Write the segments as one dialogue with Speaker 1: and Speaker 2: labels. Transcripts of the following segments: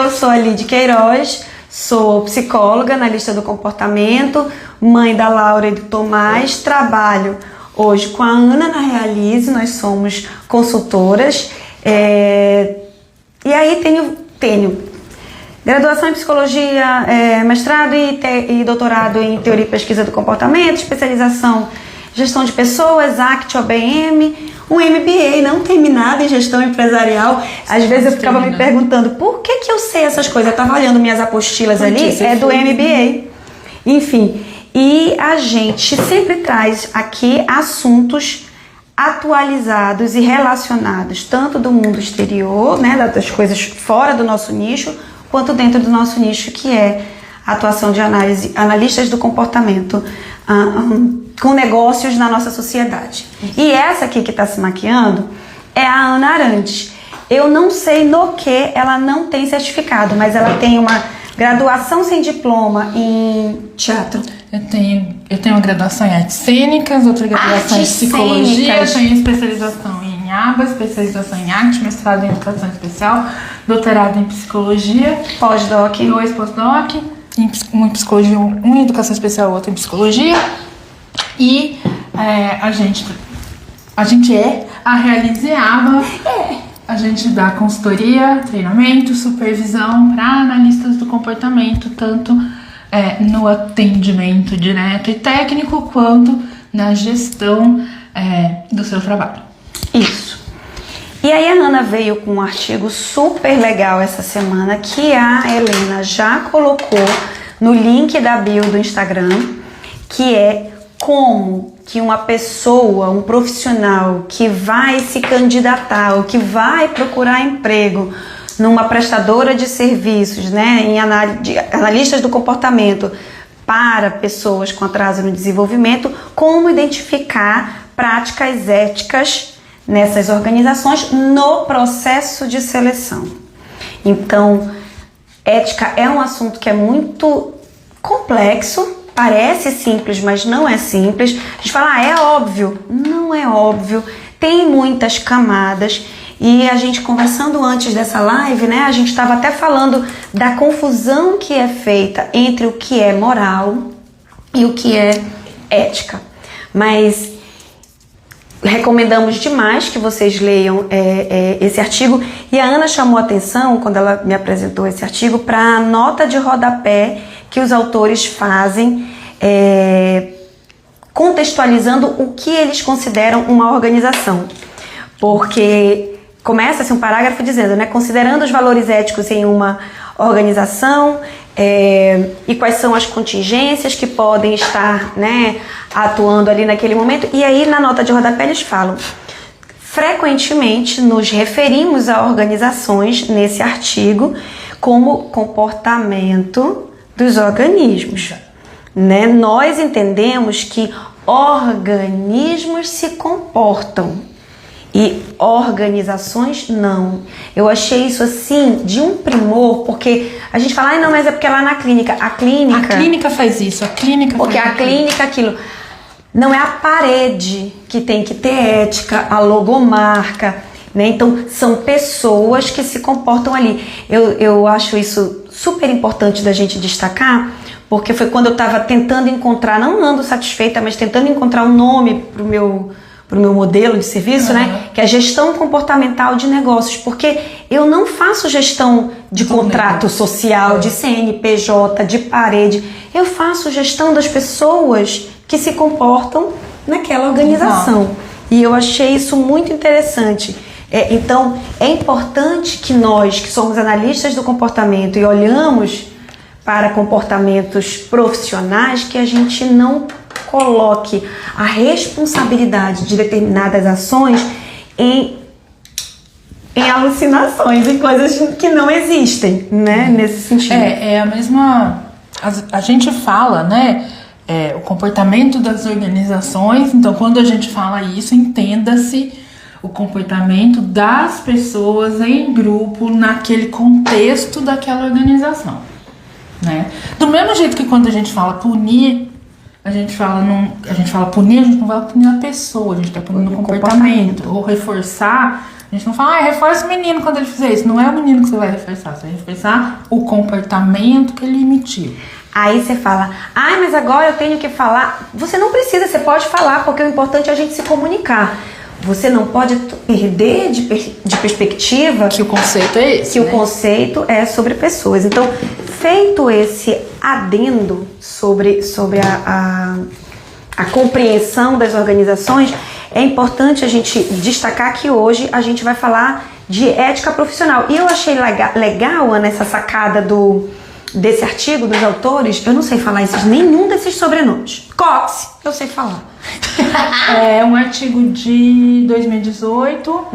Speaker 1: Eu sou a Lidy Queiroz, sou psicóloga, analista do comportamento, mãe da Laura e do Tomás, trabalho hoje com a Ana na Realize, nós somos consultoras, e aí tenho graduação em psicologia, mestrado e doutorado em teoria e pesquisa do comportamento, especialização em gestão de pessoas, ACT, OBM, um MBA não terminado em gestão empresarial. Às vezes eu ficava me perguntando por que eu sei essas coisas. Eu estava olhando minhas apostilas ali, do MBA. Enfim, e a gente sempre traz aqui assuntos atualizados e relacionados, tanto do mundo exterior, né, das coisas fora do nosso nicho, quanto dentro do nosso nicho, que é a atuação de analistas do comportamento com negócios na nossa sociedade. E essa aqui que está se maquiando é a Ana Arantes. Eu não sei no que ela não tem certificado, mas ela tem uma graduação sem diploma em teatro.
Speaker 2: Eu tenho uma graduação em artes cênicas, outra graduação em psicologia, tenho especialização em ABA, especialização em arte, mestrado em educação especial, doutorado em psicologia,
Speaker 1: pós-doc,
Speaker 2: 2 pós-doc, um em psicologia, um em educação especial, outro em psicologia. E a gente é a Realize ABA. A gente dá consultoria, treinamento, supervisão para analistas do comportamento, tanto no atendimento direto e técnico, quanto na gestão do seu trabalho.
Speaker 1: Isso. E aí a Ana veio com um artigo super legal essa semana, que a Helena já colocou no link da bio do Instagram, que é como que uma pessoa, um profissional que vai se candidatar ou que vai procurar emprego numa prestadora de serviços, né, em analistas do comportamento para pessoas com atraso no desenvolvimento, como identificar práticas éticas nessas organizações no processo de seleção. Então, ética é um assunto que é muito complexo. Parece simples, mas não é simples. A gente fala, é óbvio. Não é óbvio. Tem muitas camadas. E a gente conversando antes dessa live, né? A gente estava até falando da confusão que é feita entre o que é moral e o que é ética. Mas recomendamos demais que vocês leiam esse artigo. E a Ana chamou a atenção, quando ela me apresentou esse artigo, para a nota de rodapé que os autores fazem, contextualizando o que eles consideram uma organização. Porque começa-se um parágrafo dizendo, né, considerando os valores éticos em uma organização e quais são as contingências que podem estar, né, atuando ali naquele momento. E aí na nota de rodapé eles falam: frequentemente nos referimos a organizações nesse artigo como comportamento dos organismos, né? Nós entendemos que organismos se comportam e organizações não. Eu achei isso assim de um primor, porque a gente fala, não, mas é porque lá na clínica, a clínica faz isso, porque a clínica aquilo. Não é a parede que tem que ter ética, a logomarca, né? Então são pessoas que se comportam ali. Eu acho isso super importante da gente destacar, porque foi quando eu estava tentando encontrar, não ando satisfeita, mas tentando encontrar um nome pro meu modelo de serviço, né? Que é gestão comportamental de negócios, porque eu não faço gestão de contrato social, de CNPJ, de parede. Eu faço gestão das pessoas que se comportam naquela organização. E eu achei isso muito interessante. Então, é importante que nós, que somos analistas do comportamento e olhamos para comportamentos profissionais, que a gente não coloque a responsabilidade de determinadas ações em alucinações, em coisas que não existem, né? Nesse sentido.
Speaker 2: É a mesma... A gente fala, né? O comportamento das organizações. Então, quando a gente fala isso, entenda-se o comportamento das pessoas em grupo naquele contexto daquela organização, né? Do mesmo jeito que quando a gente fala punir, a gente fala punir, a gente não vai punir a pessoa, a gente está punindo o comportamento. Ou reforçar, A gente não fala, reforça o menino quando ele fizer isso. Não é o menino que você vai reforçar, você vai reforçar o comportamento que ele emitiu.
Speaker 1: Aí você fala, mas agora eu tenho que falar. Você não precisa, você pode falar, porque o importante é a gente se comunicar. Você não pode perder de perspectiva
Speaker 2: que o conceito é esse,
Speaker 1: que o conceito é sobre pessoas. Então, feito esse adendo sobre a compreensão das organizações, é importante a gente destacar que hoje a gente vai falar de ética profissional. E eu achei legal, Ana, essa sacada desse artigo dos autores. Eu não sei falar nenhum desses sobrenomes. Cox, eu sei falar.
Speaker 2: É um artigo de 2018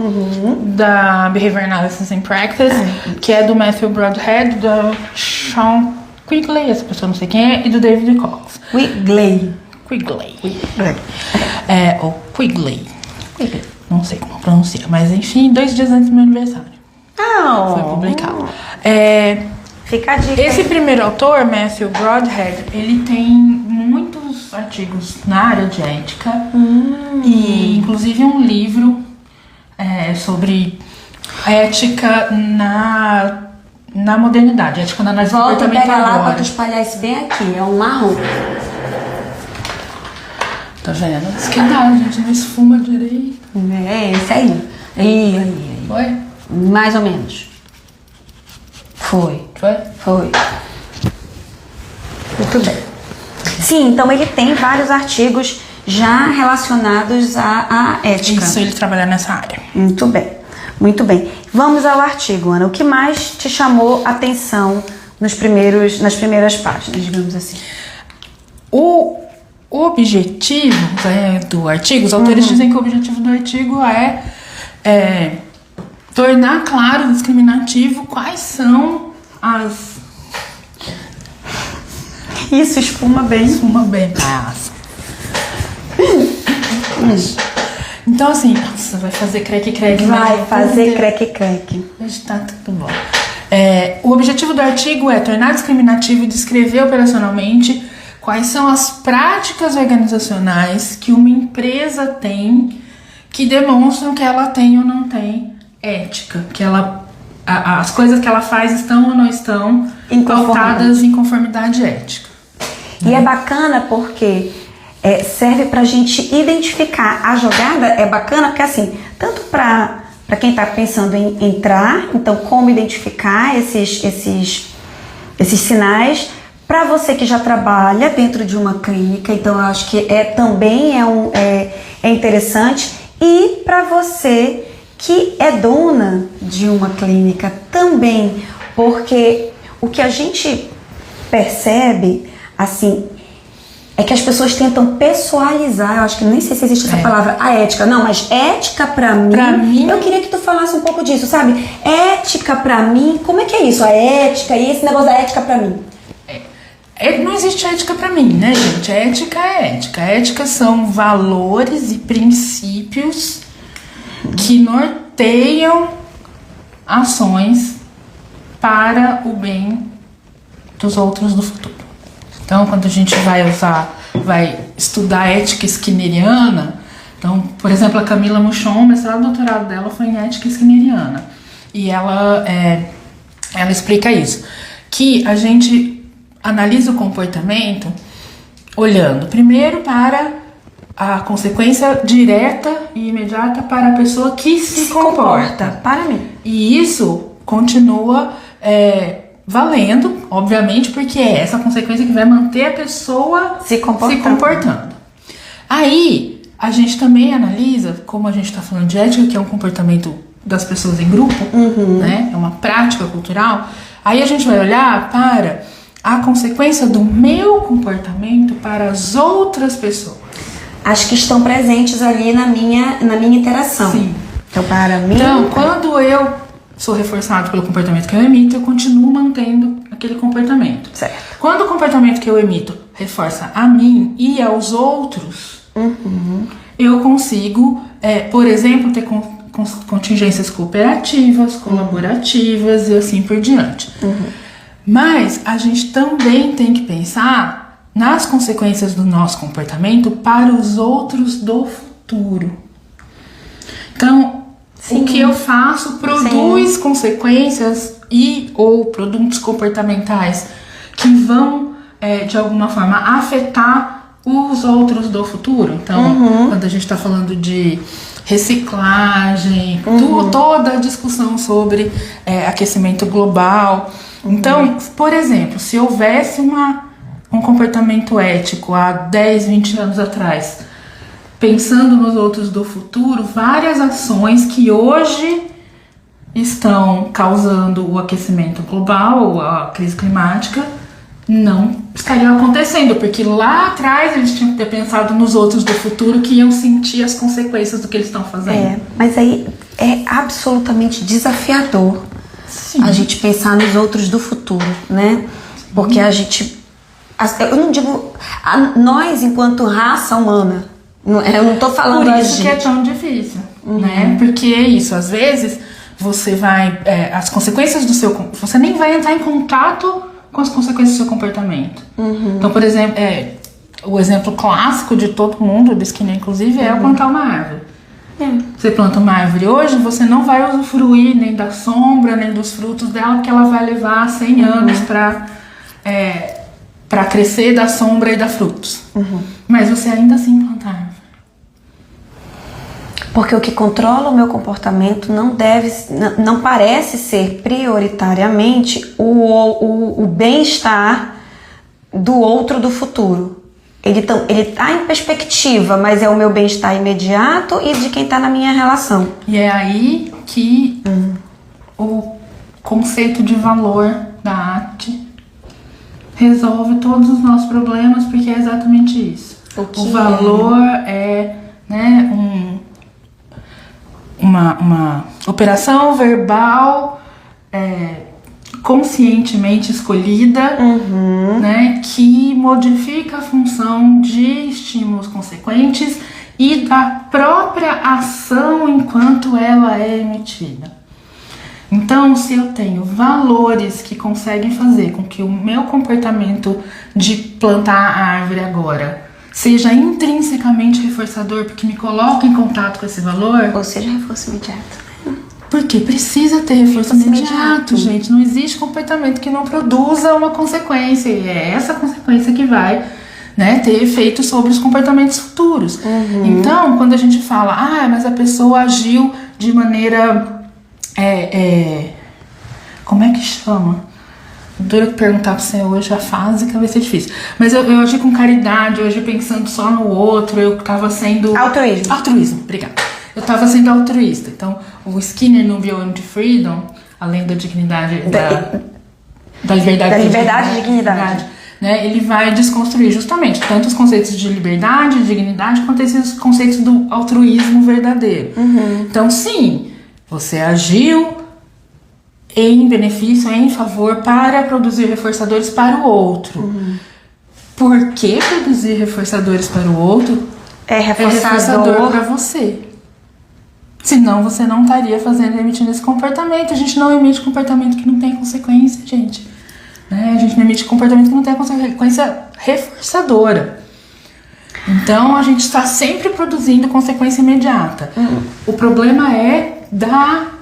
Speaker 2: da Behavior Analysis and Practice, que é do Matthew Broadhead, do Sean Quigley, essa pessoa não sei quem é, e do David Cox.
Speaker 1: Quigley.
Speaker 2: Ou Quigley. Não sei como pronuncia, mas enfim, 2 dias antes do meu aniversário. Foi publicado.
Speaker 1: Fica a dica.
Speaker 2: Esse primeiro autor, Matthew Broadhead, ele tem muitos artigos na área de ética e inclusive um livro sobre ética na modernidade, ética na análise comportamental.
Speaker 1: Volta, pega lá pra tu espalhar isso bem aqui, é um marrom.
Speaker 2: Tá vendo? Isso que dá, gente, não esfuma direito.
Speaker 1: É, esse aí. Aí.
Speaker 2: Foi?
Speaker 1: Mais ou menos. Foi. Muito bem. Sim, então ele tem vários artigos já relacionados à ética.
Speaker 2: Isso, ele trabalha nessa área.
Speaker 1: Muito bem. Vamos ao artigo, Ana. O que mais te chamou a atenção nas primeiras páginas, digamos assim?
Speaker 2: O objetivo do artigo, os autores dizem que o objetivo do artigo é tornar claro, discriminativo, quais são as...
Speaker 1: Isso, espuma bem.
Speaker 2: Então, assim, nossa, vai fazer creque-creque.
Speaker 1: Vai fazer creque-creque.
Speaker 2: Tá tudo bom. O objetivo do artigo é tornar discriminativo e descrever operacionalmente quais são as práticas organizacionais que uma empresa tem que demonstram que ela tem ou não tem ética, que as coisas que ela faz estão ou não estão pautadas em conformidade ética.
Speaker 1: E é bacana porque serve pra gente identificar. A jogada é bacana porque, assim, tanto pra quem tá pensando em entrar, então como identificar esses sinais, para você que já trabalha dentro de uma clínica, então eu acho que também é interessante, e para você que é dona de uma clínica também, porque o que a gente percebe, assim, é que as pessoas tentam pessoalizar, eu acho que nem sei se existe essa palavra, a ética. Não, mas ética pra mim, eu queria que tu falasse um pouco disso, sabe? Ética pra mim, como é que é isso? A ética e esse negócio da ética pra mim.
Speaker 2: Não existe ética pra mim, né, gente? Ética é ética. Ética são valores e princípios que norteiam ações para o bem dos outros do futuro. Então, quando a gente vai estudar ética skinneriana, então, por exemplo, a Camila Muchon, o mestrado e doutorado dela foi em ética skinneriana. E ela explica isso, que a gente analisa o comportamento olhando primeiro para a consequência direta e imediata para a pessoa que se comporta.
Speaker 1: Para mim.
Speaker 2: E isso continua valendo, obviamente, porque é essa consequência que vai manter a pessoa se comportando. Aí, a gente também analisa, como a gente está falando de ética, que é um comportamento das pessoas em grupo, né? É uma prática cultural. Aí a gente vai olhar para a consequência do meu comportamento para as outras pessoas.
Speaker 1: As que estão presentes ali na minha interação.
Speaker 2: Sim.
Speaker 1: Então, para mim...
Speaker 2: Então, quando eu sou reforçado pelo comportamento que eu emito, eu continuo mantendo aquele comportamento.
Speaker 1: Certo.
Speaker 2: Quando o comportamento que eu emito reforça a mim e aos outros, eu consigo, por exemplo, ter contingências cooperativas, colaborativas e assim por diante. Mas a gente também tem que pensar nas consequências do nosso comportamento para os outros do futuro. Então, o que eu faço produz consequências e ou produtos comportamentais que vão, de alguma forma, afetar os outros do futuro. Então, quando a gente está falando de reciclagem, toda a discussão sobre aquecimento global. Então, por exemplo, se houvesse um comportamento ético há 10, 20 anos atrás, pensando nos outros do futuro, várias ações que hoje estão causando o aquecimento global, a crise climática, não estariam acontecendo, porque lá atrás eles tinham que ter pensado nos outros do futuro que iam sentir as consequências do que eles estão fazendo.
Speaker 1: Mas aí é absolutamente desafiador a gente pensar nos outros do futuro, né? Porque a gente... Eu não digo... Nós, enquanto raça humana, eu não tô falando
Speaker 2: por isso que é tão difícil, né? Porque é isso, às vezes você vai... as consequências do seu... Você nem vai entrar em contato com as consequências do seu comportamento. Então, por exemplo, o exemplo clássico de todo mundo, do Skinner inclusive, é plantar uma árvore. Você planta uma árvore hoje, você não vai usufruir nem da sombra, nem dos frutos dela, porque ela vai levar 100 anos para crescer da sombra e dar frutos. Mas você ainda assim planta a árvore.
Speaker 1: Porque o que controla o meu comportamento não parece ser prioritariamente o bem-estar do outro do futuro. Ele tá em perspectiva, mas é o meu bem-estar imediato e de quem está na minha relação.
Speaker 2: E é aí que o conceito de valor da arte resolve todos os nossos problemas, porque é exatamente isso. O valor é uma operação verbal conscientemente escolhida, né, que modifica a função de estímulos consequentes e da própria ação enquanto ela é emitida. Então, se eu tenho valores que conseguem fazer com que o meu comportamento de plantar a árvore agora seja intrinsecamente reforçador, porque me coloca em contato com esse valor...
Speaker 1: Ou seja, reforço imediato.
Speaker 2: Porque precisa ter reforço imediato, gente. Não existe comportamento que não produza uma consequência. E é essa consequência que vai, né, ter efeito sobre os comportamentos futuros. Então, quando a gente fala, mas a pessoa agiu de maneira... como é que chama? Duro que perguntar pra você hoje a fase, que vai ser difícil. Mas eu agi com caridade, eu agi pensando só no outro, eu tava sendo... Altruísmo, obrigada. Eu tava sendo altruísta. Então, o Skinner no Beyond Freedom, além da dignidade, da liberdade
Speaker 1: e dignidade,
Speaker 2: né, ele vai desconstruir justamente tanto os conceitos de liberdade, de dignidade, quanto esses conceitos do altruísmo verdadeiro. Então, sim, você agiu em benefício, em favor, para produzir reforçadores para o outro. Por que produzir reforçadores para o outro
Speaker 1: é reforçador
Speaker 2: para você? Senão você não estaria emitindo esse comportamento. A gente não emite comportamento que não tem consequência, gente. Né? A gente não emite comportamento que não tem consequência reforçadora. Então a gente está sempre produzindo consequência imediata. O problema é dar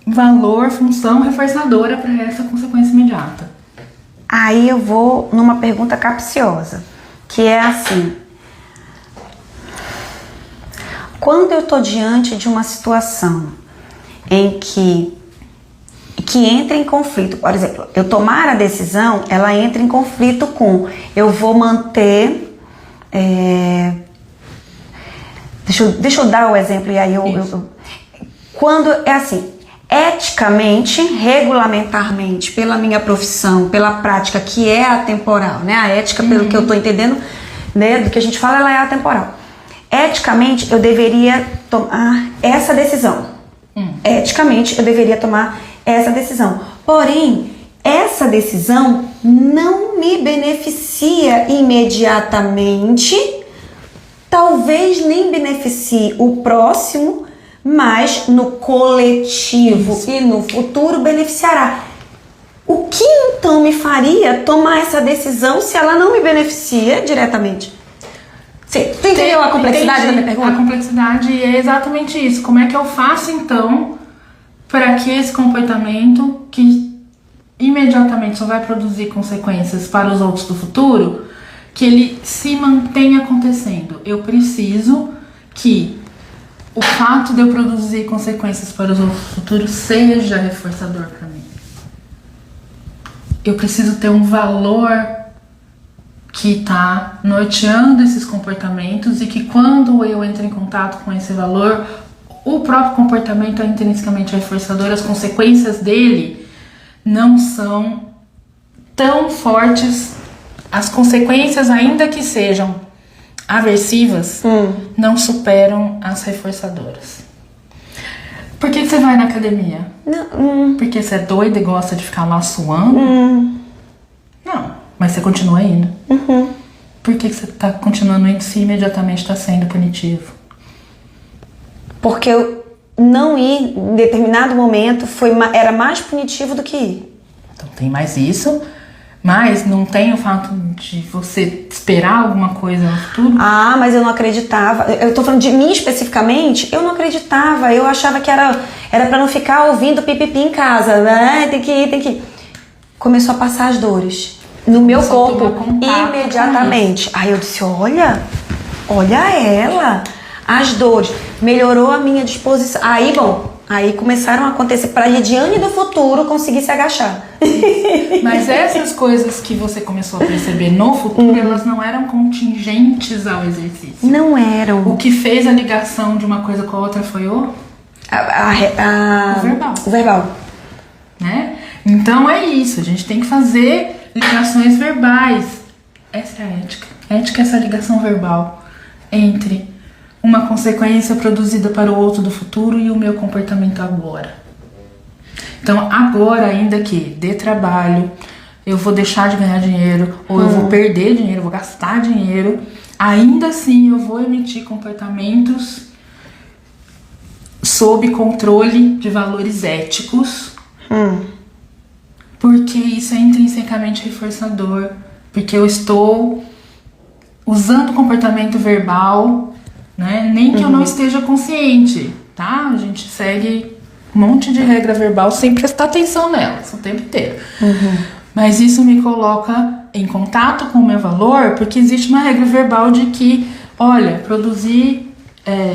Speaker 2: valor, função reforçadora para essa consequência imediata.
Speaker 1: Aí eu vou numa pergunta capciosa, que é assim: quando eu estou diante de uma situação em que entra em conflito, por exemplo, eu tomar a decisão, ela entra em conflito com eu vou manter... Deixa eu dar o exemplo e aí quando é assim, eticamente, regulamentarmente, pela minha profissão, pela prática que é atemporal, né? A ética, pelo que eu estou entendendo, né, do que a gente fala, ela é atemporal. Eticamente, eu deveria tomar essa decisão. Eticamente, eu deveria tomar essa decisão. Porém, essa decisão não me beneficia imediatamente, talvez nem beneficie o próximo, mas no coletivo e no futuro beneficiará. O que então me faria tomar essa decisão se ela não me beneficia diretamente? Você entendeu a complexidade da minha pergunta?
Speaker 2: A complexidade é exatamente isso. Como é que eu faço, então, para que esse comportamento, que imediatamente só vai produzir consequências para os outros do futuro, que ele se mantenha acontecendo? Eu preciso que o fato de eu produzir consequências para os outros do futuro seja reforçador para mim. Eu preciso ter um valor que está norteando esses comportamentos e que quando eu entro em contato com esse valor, o próprio comportamento é intrinsecamente reforçador, as consequências dele não são tão fortes, as consequências, ainda que sejam aversivas, não superam as reforçadoras. Por que você vai na academia? Porque você é doida e gosta de ficar lá suando? Não. Mas você continua indo. Por que você tá continuando indo se imediatamente está sendo punitivo?
Speaker 1: Porque eu não ir em determinado momento era mais punitivo do que ir.
Speaker 2: Então tem mais isso, mas não tem o fato de você esperar alguma coisa no futuro?
Speaker 1: Ah, mas eu não acreditava. Eu tô falando de mim especificamente, eu não acreditava. Eu achava que era pra não ficar ouvindo pipipi em casa, né? Tem que ir. Começou a passar as dores no meu corpo imediatamente. Aí eu disse, olha ela, as dores, melhorou a minha disposição. Aí começaram a acontecer para a Lidiane do futuro conseguir se agachar.
Speaker 2: Mas essas coisas que você começou a perceber no futuro, elas não eram contingentes ao exercício.
Speaker 1: Não eram.
Speaker 2: O que fez a ligação de uma coisa com a outra foi o verbal.
Speaker 1: O verbal.
Speaker 2: Né? Então é isso, a gente tem que fazer ligações verbais. Essa é a ética. A ética é essa ligação verbal entre uma consequência produzida para o outro do futuro e o meu comportamento agora. Então agora, ainda que dê trabalho, eu vou deixar de ganhar dinheiro, ou eu vou perder dinheiro, eu vou gastar dinheiro, ainda assim eu vou emitir comportamentos sob controle de valores éticos, porque isso é intrinsecamente reforçador, porque eu estou usando o comportamento verbal, né? Nem que eu não esteja consciente, tá? A gente segue um monte de regra verbal sem prestar atenção nelas o tempo inteiro. Mas isso me coloca em contato com o meu valor, porque existe uma regra verbal de que, olha, produzir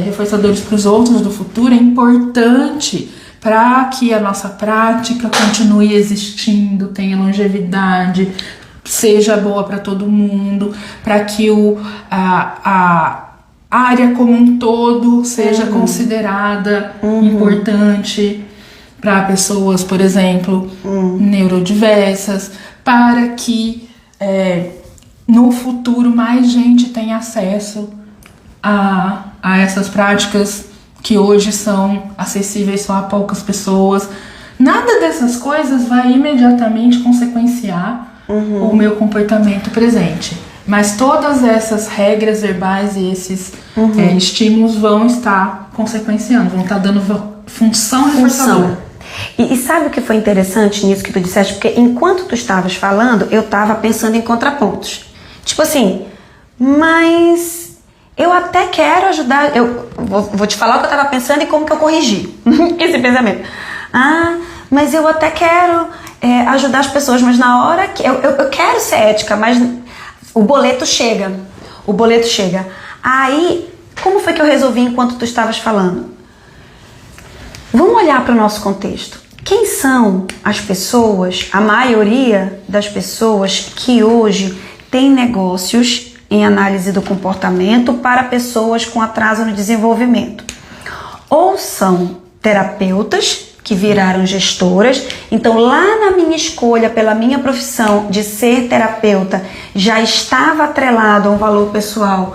Speaker 2: reforçadores para os outros do futuro é importante para que a nossa prática continue existindo, tenha longevidade, seja boa para todo mundo, para que a área como um todo seja considerada importante para pessoas, por exemplo, neurodiversas, para que no futuro mais gente tenha acesso a essas práticas que hoje são acessíveis só a poucas pessoas. Nada dessas coisas vai imediatamente consequenciar o meu comportamento presente. Mas todas essas regras verbais e esses estímulos vão estar consequenciando, vão estar dando função reforçadora.
Speaker 1: E sabe o que foi interessante nisso que tu disseste? Porque enquanto tu estavas falando, eu estava pensando em contrapontos. Tipo assim, mas eu até quero ajudar. Eu vou te falar o que eu estava pensando e como que eu corrigi esse pensamento. Mas eu até quero ajudar as pessoas, mas na hora que eu quero ser ética, mas o boleto chega. Aí, como foi que eu resolvi enquanto tu estavas falando? Vamos olhar para o nosso contexto. Quem são as pessoas, a maioria das pessoas que hoje têm negócios em análise do comportamento para pessoas com atraso no desenvolvimento? Ou são terapeutas que viraram gestoras, então lá na minha escolha pela minha profissão de ser terapeuta já estava atrelado a um valor pessoal,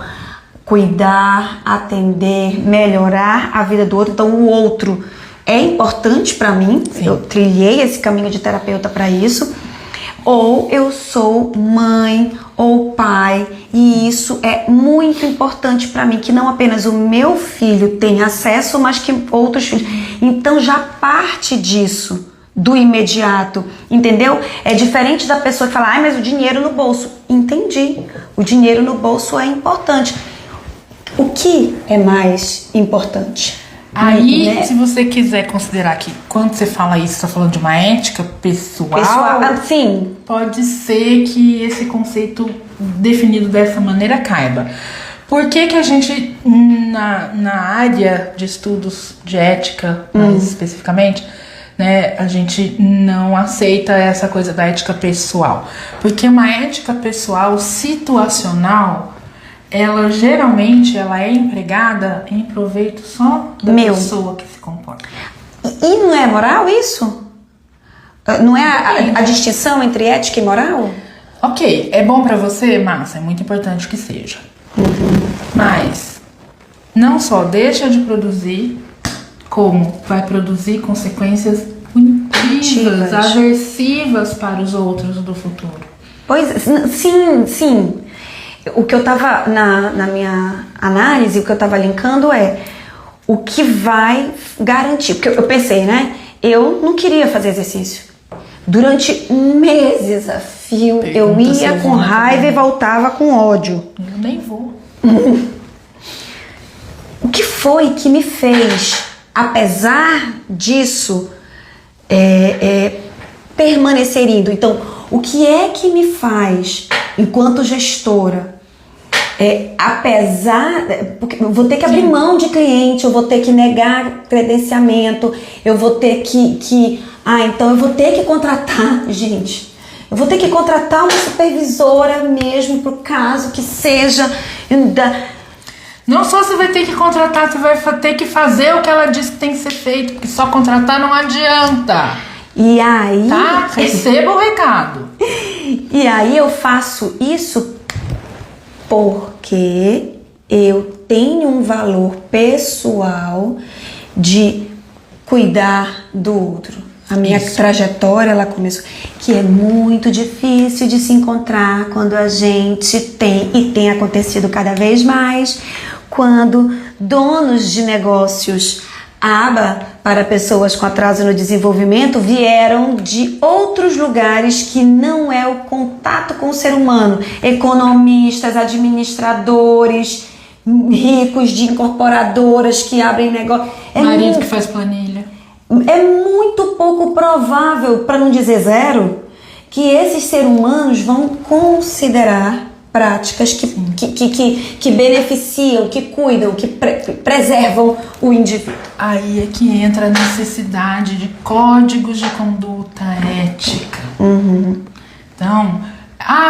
Speaker 1: cuidar, atender, melhorar a vida do outro, então o outro é importante para mim. Sim. Eu trilhei esse caminho de terapeuta para isso. Ou eu sou mãe ou pai e isso é muito importante para mim, que não apenas o meu filho tenha acesso, mas que outros filhos. Então já parte disso, do imediato, entendeu? É diferente da pessoa que fala, mas o dinheiro no bolso. Entendi, o dinheiro no bolso é importante. O que é mais importante?
Speaker 2: Aí,
Speaker 1: Né?
Speaker 2: se você quiser considerar que quando você fala isso, você está falando de uma ética pessoal,
Speaker 1: sim.
Speaker 2: pode ser que esse conceito definido dessa maneira caiba. Por que que a gente, na área de estudos de ética, mais especificamente, né, a gente não aceita essa coisa da ética pessoal? Porque uma ética pessoal situacional, ela geralmente é empregada em proveito só da pessoa que se comporta.
Speaker 1: E não é moral isso? Não é a distinção entre ética e moral?
Speaker 2: Ok, é bom pra você? Massa, é muito importante que seja. Mas não só deixa de produzir, como vai produzir consequências punitivas, aversivas para os outros do futuro.
Speaker 1: Pois, sim. O que eu tava na minha análise, o que eu tava linkando é o que vai garantir. Porque eu pensei, né? Eu não queria fazer exercício. Durante meses a fio, eu ia com raiva e voltava com ódio.
Speaker 2: Eu nem vou.
Speaker 1: O que foi que me fez, apesar disso, permanecer indo? Então, o que é que me faz, enquanto gestora, porque eu vou ter que abrir mão de cliente, eu vou ter que negar credenciamento, eu vou ter então eu vou ter que contratar, gente, eu vou ter que contratar uma supervisora mesmo pro caso que seja.
Speaker 2: Não só você vai ter que contratar, você vai ter que fazer o que ela disse que tem que ser feito, porque só contratar não adianta.
Speaker 1: E aí...
Speaker 2: Tá? Receba o recado.
Speaker 1: E aí eu faço isso porque eu tenho um valor pessoal de cuidar do outro. A minha trajetória, ela começou, que é muito difícil de se encontrar quando a gente tem acontecido cada vez mais, quando donos de negócios aba para pessoas com atraso no desenvolvimento vieram de outros lugares que não é o contato com o ser humano, economistas, administradores, ricos de incorporadoras que abrem negócio.
Speaker 2: Marido que faz planilha.
Speaker 1: É muito pouco provável, para não dizer zero, que esses seres humanos vão considerar práticas que beneficiam, que cuidam, que preservam o indivíduo.
Speaker 2: Aí é que entra a necessidade de códigos de conduta ética. Então,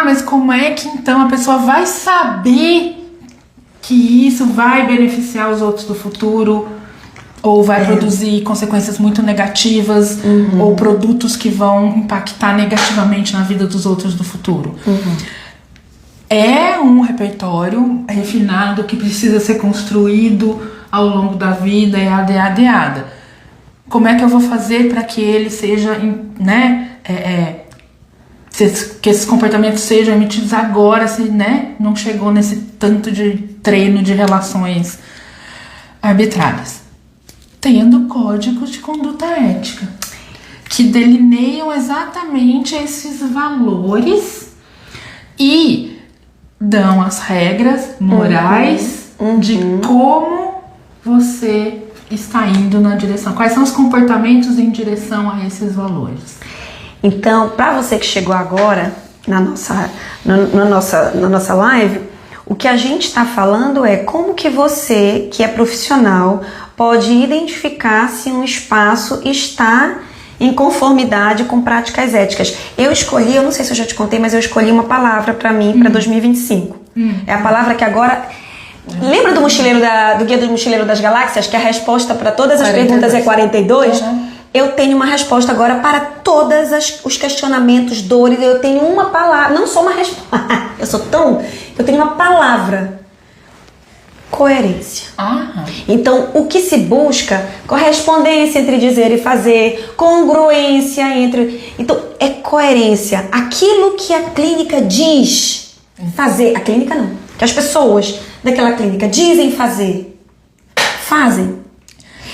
Speaker 2: mas como é que então a pessoa vai saber que isso vai beneficiar os outros do futuro? Ou vai produzir consequências muito negativas, ou produtos que vão impactar negativamente na vida dos outros do futuro. É um repertório refinado que precisa ser construído ao longo da vida, eada. Como é que eu vou fazer para que ele seja, né, que esses comportamentos sejam emitidos agora, se, né, não chegou nesse tanto de treino de relações arbitrárias? Tendo códigos de conduta ética que delineiam exatamente esses valores e dão as regras morais de como você está indo na direção, quais são os comportamentos em direção a esses valores.
Speaker 1: Então, para você que chegou agora na nossa live, o que a gente está falando é como que você, que é profissional, pode identificar se um espaço está em conformidade com práticas éticas. Eu não sei se eu já te contei, mas eu escolhi uma palavra para mim para 2025. É a palavra que agora... Lembra do Guia do Mochileiro das Galáxias, que a resposta para todas as perguntas é 42? Eu tenho uma resposta agora para todos os questionamentos, dores. Eu tenho uma palavra, não só uma resposta. Eu tenho uma palavra. Coerência. Então, o que se busca? Correspondência entre dizer e fazer, congruência entre... Então, é coerência. Aquilo que a clínica diz fazer, a clínica não, que as pessoas daquela clínica dizem fazer, fazem.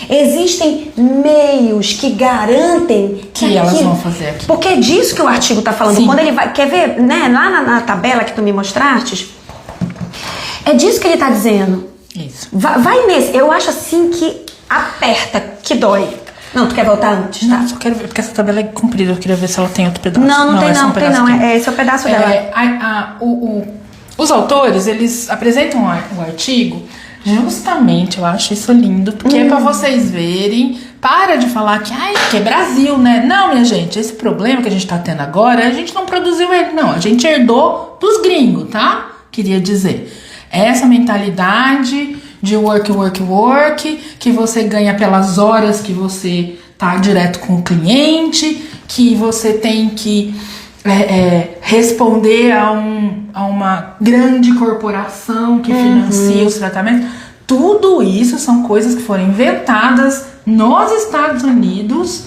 Speaker 1: Existem meios que garantem
Speaker 2: que elas vão fazer aqui.
Speaker 1: Porque é disso que o artigo está falando. Sim. Quando ele vai, quer ver, né, lá na tabela que tu me mostraste, é disso que ele está dizendo.
Speaker 2: Isso.
Speaker 1: Vai nesse. Eu acho assim que aperta, que dói. Não, tu quer voltar antes, tá?
Speaker 2: Não, só quero ver, porque essa tabela é comprida. Eu queria ver se ela tem outro pedaço.
Speaker 1: Não tem
Speaker 2: é só
Speaker 1: não,
Speaker 2: um
Speaker 1: tem
Speaker 2: pedaço
Speaker 1: não.
Speaker 2: aqui.
Speaker 1: Esse é o pedaço dela.
Speaker 2: Os autores, eles apresentam o artigo justamente, eu acho isso lindo, porque é pra vocês verem. Para de falar que é Brasil, né? Não, minha gente, esse problema que a gente tá tendo agora, a gente não produziu ele, não. A gente herdou dos gringos, tá? Queria dizer. Essa mentalidade de work, que você ganha pelas horas que você tá direto com o cliente, que você tem que responder a uma grande corporação que financia os tratamentos. Tudo isso são coisas que foram inventadas nos Estados Unidos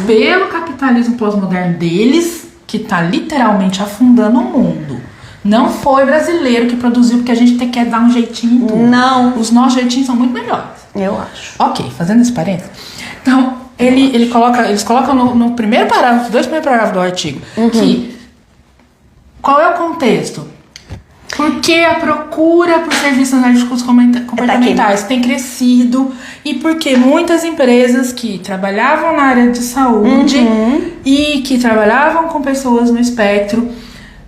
Speaker 2: pelo capitalismo pós-moderno deles, que tá literalmente afundando o mundo. Não foi brasileiro que produziu, porque a gente quer dar um jeitinho em tudo.
Speaker 1: Não.
Speaker 2: Os nossos jeitinhos são muito melhores.
Speaker 1: Eu acho.
Speaker 2: Ok, fazendo esse parênteses. Então, eles colocam no primeiro parágrafo, os dois primeiros parágrafos do artigo, que qual é o contexto? Porque a procura por serviços analíticos comportamentais tem crescido e porque muitas empresas que trabalhavam na área de saúde e que trabalhavam com pessoas no espectro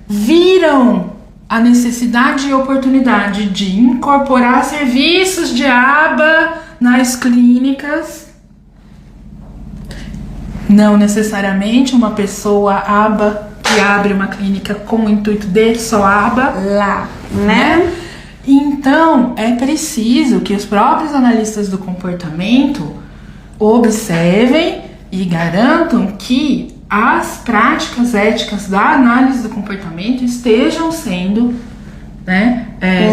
Speaker 2: viram a necessidade e oportunidade de incorporar serviços de aba nas clínicas. Não necessariamente uma pessoa aba que abre uma clínica com o intuito de só aba
Speaker 1: lá, né?
Speaker 2: Então, é preciso que os próprios analistas do comportamento observem e garantam que as práticas éticas da análise do comportamento estejam sendo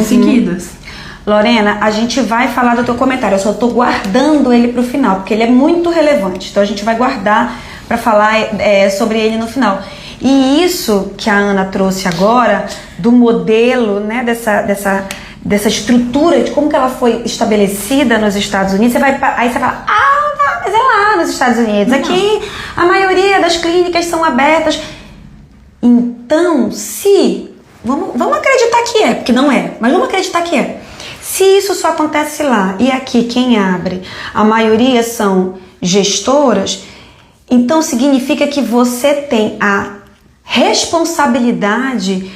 Speaker 2: seguidas.
Speaker 1: Lorena, a gente vai falar do teu comentário, eu só tô guardando ele pro final, porque ele é muito relevante, então a gente vai guardar para falar sobre ele no final. E isso que a Ana trouxe agora, do modelo, né, dessa estrutura, de como que ela foi estabelecida nos Estados Unidos, aí você fala, mas é lá nos Estados Unidos, aqui a maioria das clínicas são abertas. Então, vamos acreditar que é, porque não é, mas vamos acreditar que é. Se isso só acontece lá e aqui quem abre, a maioria são gestoras, então significa que você tem a responsabilidade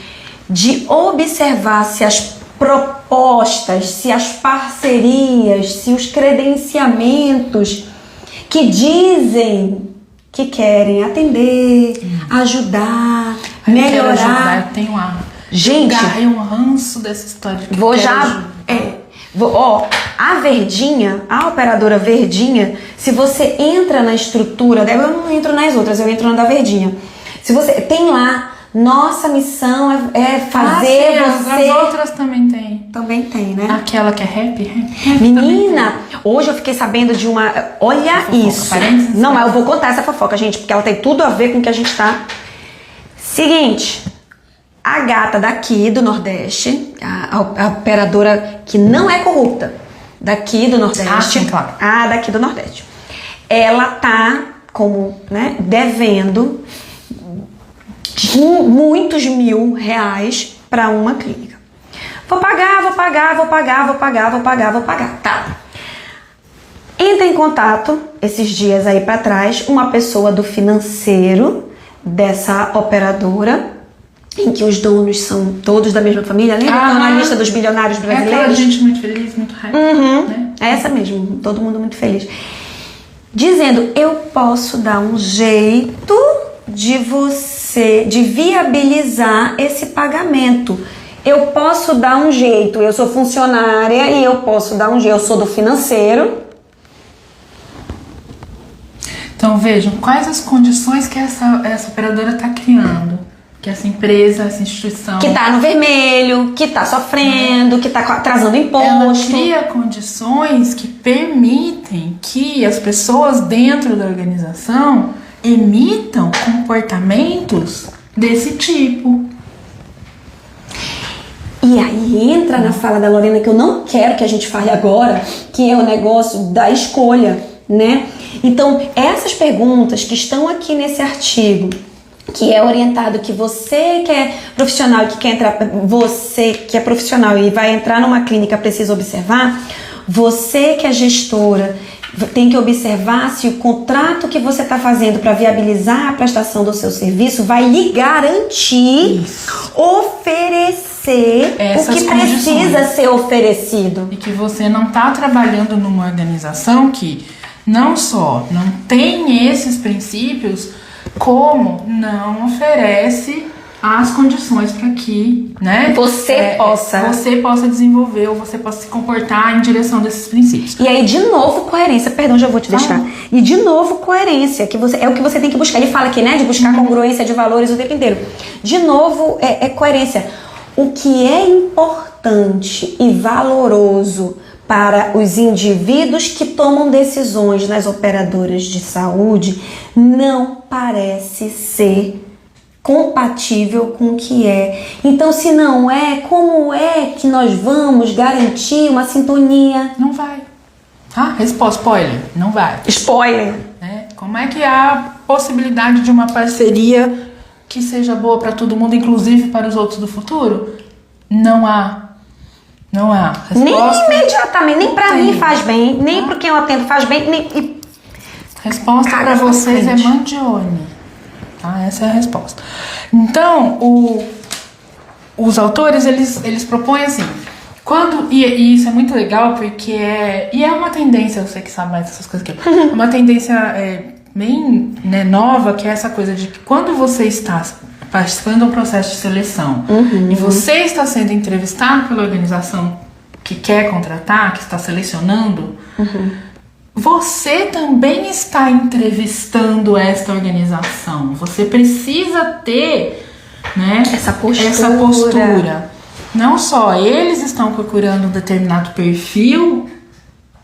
Speaker 1: de observar se as propostas, se as parcerias, se os credenciamentos que dizem que querem atender, ajudar, melhorar.
Speaker 2: Eu tenho
Speaker 1: Gente,
Speaker 2: um ranço dessa história.
Speaker 1: A Verdinha, a operadora Verdinha, se você entra na estrutura dela, eu não entro nas outras, eu entro na da Verdinha. Se você tem lá, nossa missão é fazer você...
Speaker 2: As outras também tem.
Speaker 1: Também tem, né?
Speaker 2: Aquela que é rap
Speaker 1: Menina, hoje eu fiquei sabendo de uma... Olha fofoca, isso.
Speaker 2: Parênteses.
Speaker 1: Não, mas eu vou contar essa fofoca, gente, porque ela tem tudo a ver com o que a gente tá... Seguinte, a gata daqui do Nordeste, a operadora que não é corrupta, daqui do Nordeste...
Speaker 2: sim, claro.
Speaker 1: A daqui do Nordeste. Ela tá como, né, devendo... muitos R$1.000 para uma clínica. Vou pagar. Tá. Entra em contato, esses dias aí para trás, uma pessoa do financeiro dessa operadora, em que os donos são todos da mesma família. Lembra que na lista dos bilionários brasileiros?
Speaker 2: É aquela gente muito feliz, muito happy, né?
Speaker 1: É essa mesmo, todo mundo muito feliz. Dizendo, eu posso dar um jeito de viabilizar esse pagamento. Eu posso dar um jeito, eu sou funcionária e eu posso dar um jeito, eu sou do financeiro.
Speaker 2: Então vejam, quais as condições que essa operadora está criando, que essa empresa, essa instituição...
Speaker 1: Que está no vermelho, que está sofrendo, que está atrasando imposto.
Speaker 2: Ela cria condições que permitem que as pessoas dentro da organização emitam comportamentos desse tipo.
Speaker 1: E aí entra na fala da Lorena, que eu não quero que a gente fale agora, que é o negócio da escolha, né? Então, essas perguntas que estão aqui nesse artigo, que é orientado que você que é profissional, que quer entrar, você que é profissional e vai entrar numa clínica precisa observar, você que é gestora tem que observar se o contrato que você está fazendo para viabilizar a prestação do seu serviço vai lhe garantir oferecer
Speaker 2: essas
Speaker 1: o que
Speaker 2: condições.
Speaker 1: precisa ser oferecido.
Speaker 2: E que você não está trabalhando numa organização que não só não tem esses princípios, como não oferece as condições para que, né,
Speaker 1: você
Speaker 2: possa desenvolver ou você possa se comportar em direção desses princípios.
Speaker 1: E aí, de novo, coerência. Perdão, já vou te deixar. E de novo, coerência, que é o que você tem que buscar. Ele fala aqui, né, de buscar congruência de valores o tempo inteiro. De novo, é coerência. O que é importante e valoroso para os indivíduos que tomam decisões nas operadoras de saúde não parece ser compatível com o que é. Então, se não é, como é que nós vamos garantir uma sintonia?
Speaker 2: Não vai. Resposta, spoiler, não vai.
Speaker 1: Spoiler.
Speaker 2: Como é que há a possibilidade de uma parceria que seja boa para todo mundo, inclusive para os outros do futuro? Não há. Não há.
Speaker 1: Resposta, nem imediatamente, nem para mim faz bem, nem para quem eu atendo faz bem, nem...
Speaker 2: Resposta para vocês é Mandione. Essa é a resposta. Então, os autores, eles propõem assim, e isso é muito legal porque é uma tendência, eu sei que sabe mais dessas coisas aqui, uma tendência bem, né, nova, que é essa coisa de que quando você está participando de um processo de seleção e você está sendo entrevistado pela organização que quer contratar, que está selecionando, você também está entrevistando esta organização. Você precisa ter, né, essa postura. Não só eles estão procurando um determinado perfil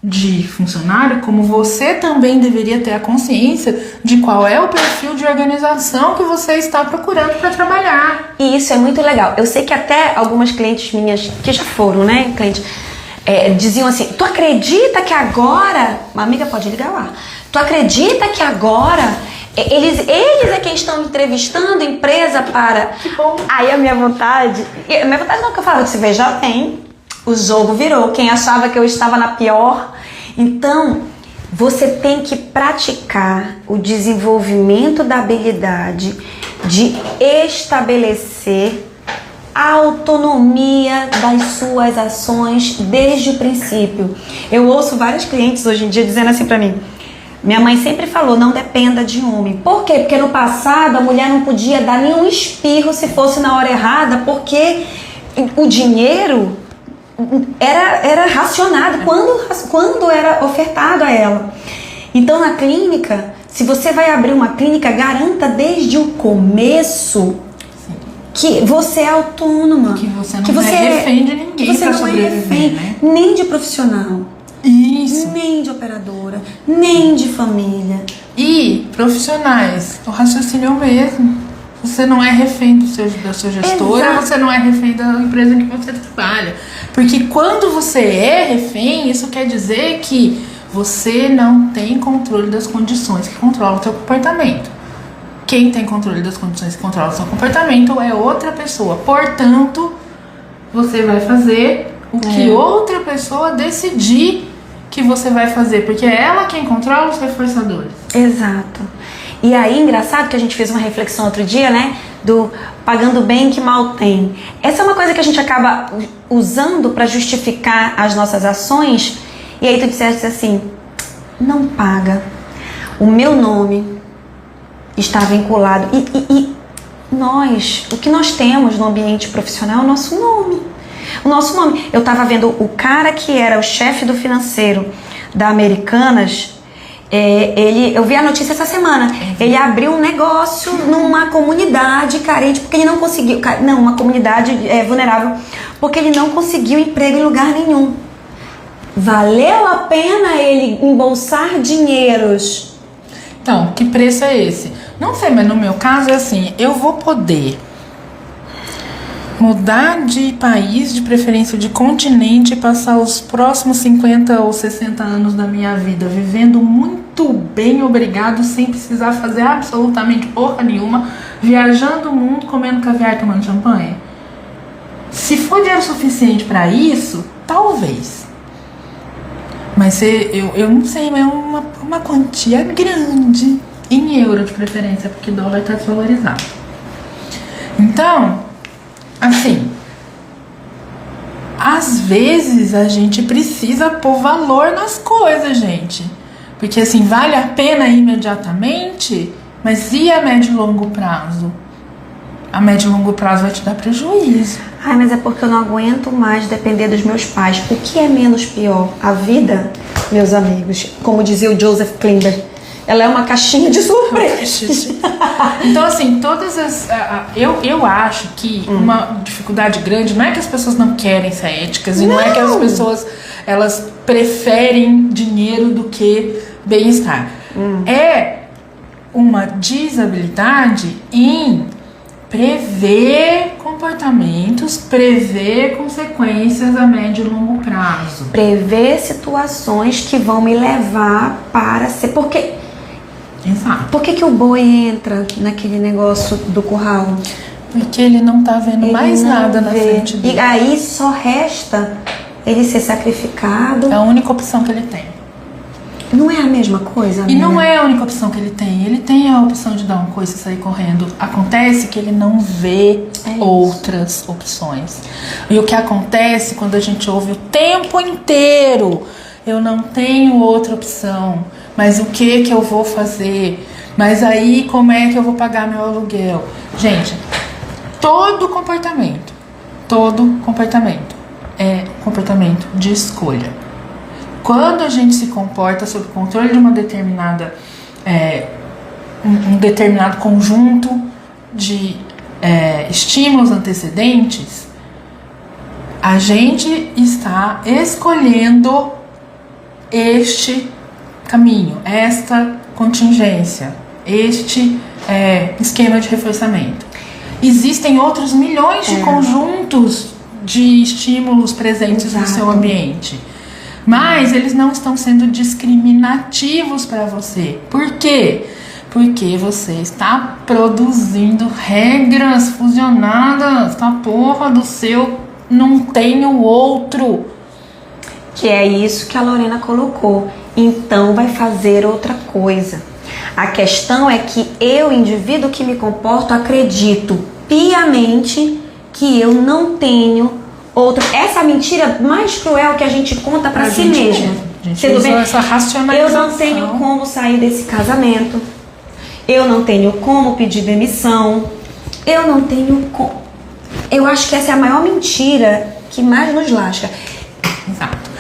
Speaker 2: de funcionário, como você também deveria ter a consciência de qual é o perfil de organização que você está procurando para trabalhar.
Speaker 1: E isso é muito legal. Eu sei que até algumas clientes minhas, que já foram, né, clientes, diziam assim, tu acredita que agora, uma amiga pode ligar lá, tu acredita que agora eles é quem estão entrevistando empresa para...
Speaker 2: Que bom.
Speaker 1: Aí a minha vontade não, que eu falo, se veja bem, o jogo virou, quem achava que eu estava na pior. Então, você tem que praticar o desenvolvimento da habilidade de estabelecer a autonomia das suas ações desde o princípio. Eu ouço vários clientes hoje em dia dizendo assim pra mim, minha mãe sempre falou, não dependa de homem. Por quê? Porque no passado a mulher não podia dar nenhum espirro se fosse na hora errada, porque o dinheiro era racionado quando era ofertado a ela. Então na clínica, se você vai abrir uma clínica, garanta desde o começo que você é autônoma,
Speaker 2: que você não é refém de ninguém, que você não é refém, né?
Speaker 1: Nem de profissional,
Speaker 2: isso,
Speaker 1: nem de operadora, nem de família.
Speaker 2: E profissionais, o raciocínio é o mesmo. Você não é refém da sua gestora. Exato. Você não é refém da empresa em que você trabalha. Porque quando você é refém, isso quer dizer que você não tem controle das condições que controlam o seu comportamento. Quem tem controle das condições que controlam o seu comportamento é outra pessoa. Portanto, você vai fazer o que outra pessoa decidir que você vai fazer, porque é ela quem controla os reforçadores.
Speaker 1: Exato. E aí, engraçado que a gente fez uma reflexão outro dia, né? Do pagando bem que mal tem. Essa é uma coisa que a gente acaba usando para justificar as nossas ações. E aí tu disseste assim, não paga. O meu nome está vinculado. E nós, o que nós temos no ambiente profissional é o nosso nome. O nosso nome. Eu estava vendo o cara que era o chefe do financeiro da Americanas, eu vi a notícia essa semana. Ele abriu um negócio numa comunidade carente, porque ele não conseguiu... Não, uma comunidade vulnerável, porque ele não conseguiu emprego em lugar nenhum. Valeu a pena ele embolsar dinheiros?
Speaker 2: Então, que preço é esse? Não sei, mas no meu caso é assim, eu vou poder mudar de país, de preferência de continente, e passar os próximos 50 ou 60 anos da minha vida vivendo muito bem, obrigado, sem precisar fazer absolutamente porra nenhuma, viajando o mundo, comendo caviar, tomando champanhe? Se for dinheiro suficiente para isso, talvez. Mas eu não sei, mas é uma quantia grande, em euro de preferência, porque o dólar está desvalorizado. Então, assim, às vezes a gente precisa pôr valor nas coisas, gente. Porque assim, vale a pena imediatamente, mas e a médio e longo prazo? A médio e longo prazo vai te dar prejuízo.
Speaker 1: Ai, mas é porque eu não aguento mais depender dos meus pais. O que é menos pior? A vida, meus amigos, como dizia o Joseph Klimber, ela é uma caixinha de surpresas.
Speaker 2: Então, assim, todas as... Eu acho que uma dificuldade grande não é que as pessoas não querem ser éticas, e não é que as pessoas, elas preferem dinheiro do que bem-estar. É uma desabilidade em prever comportamentos, prever consequências a médio e longo prazo.
Speaker 1: Prever situações que vão me levar para ser... Porque...
Speaker 2: Exato.
Speaker 1: Por que o boi entra naquele negócio do curral?
Speaker 2: Porque ele não tá vendo mais nada na frente dele.
Speaker 1: E aí só resta ele ser sacrificado.
Speaker 2: É a única opção que ele tem.
Speaker 1: Não é a mesma coisa, amiga?
Speaker 2: E não é a única opção que ele tem. Ele tem a opção de dar um coice e sair correndo. Acontece que ele não vê outras opções. E o que acontece quando a gente ouve o tempo inteiro: eu não tenho outra opção, mas o que eu vou fazer? Mas aí como é que eu vou pagar meu aluguel? Gente, todo comportamento é comportamento de escolha. Quando a gente se comporta sob o controle de uma determinada, um determinado conjunto de estímulos antecedentes, a gente está escolhendo este caminho, esta contingência, este esquema de reforçamento. Existem outros milhões de conjuntos de estímulos presentes no seu ambiente. Mas eles não estão sendo discriminativos para você. Por quê? Porque você está produzindo regras fusionadas com a porra do seu não tenho outro.
Speaker 1: Que é isso que a Lorena colocou. Então vai fazer outra coisa. A questão é que eu, indivíduo que me comporto, acredito piamente que eu não tenho outro. Essa mentira mais cruel que a gente conta pra si mesmo.
Speaker 2: Sendo bem, essa racionalização.
Speaker 1: Eu não tenho como sair desse casamento. Eu não tenho como pedir demissão. Eu não tenho como. Eu acho que essa é a maior mentira que mais nos lasca.
Speaker 2: Exato.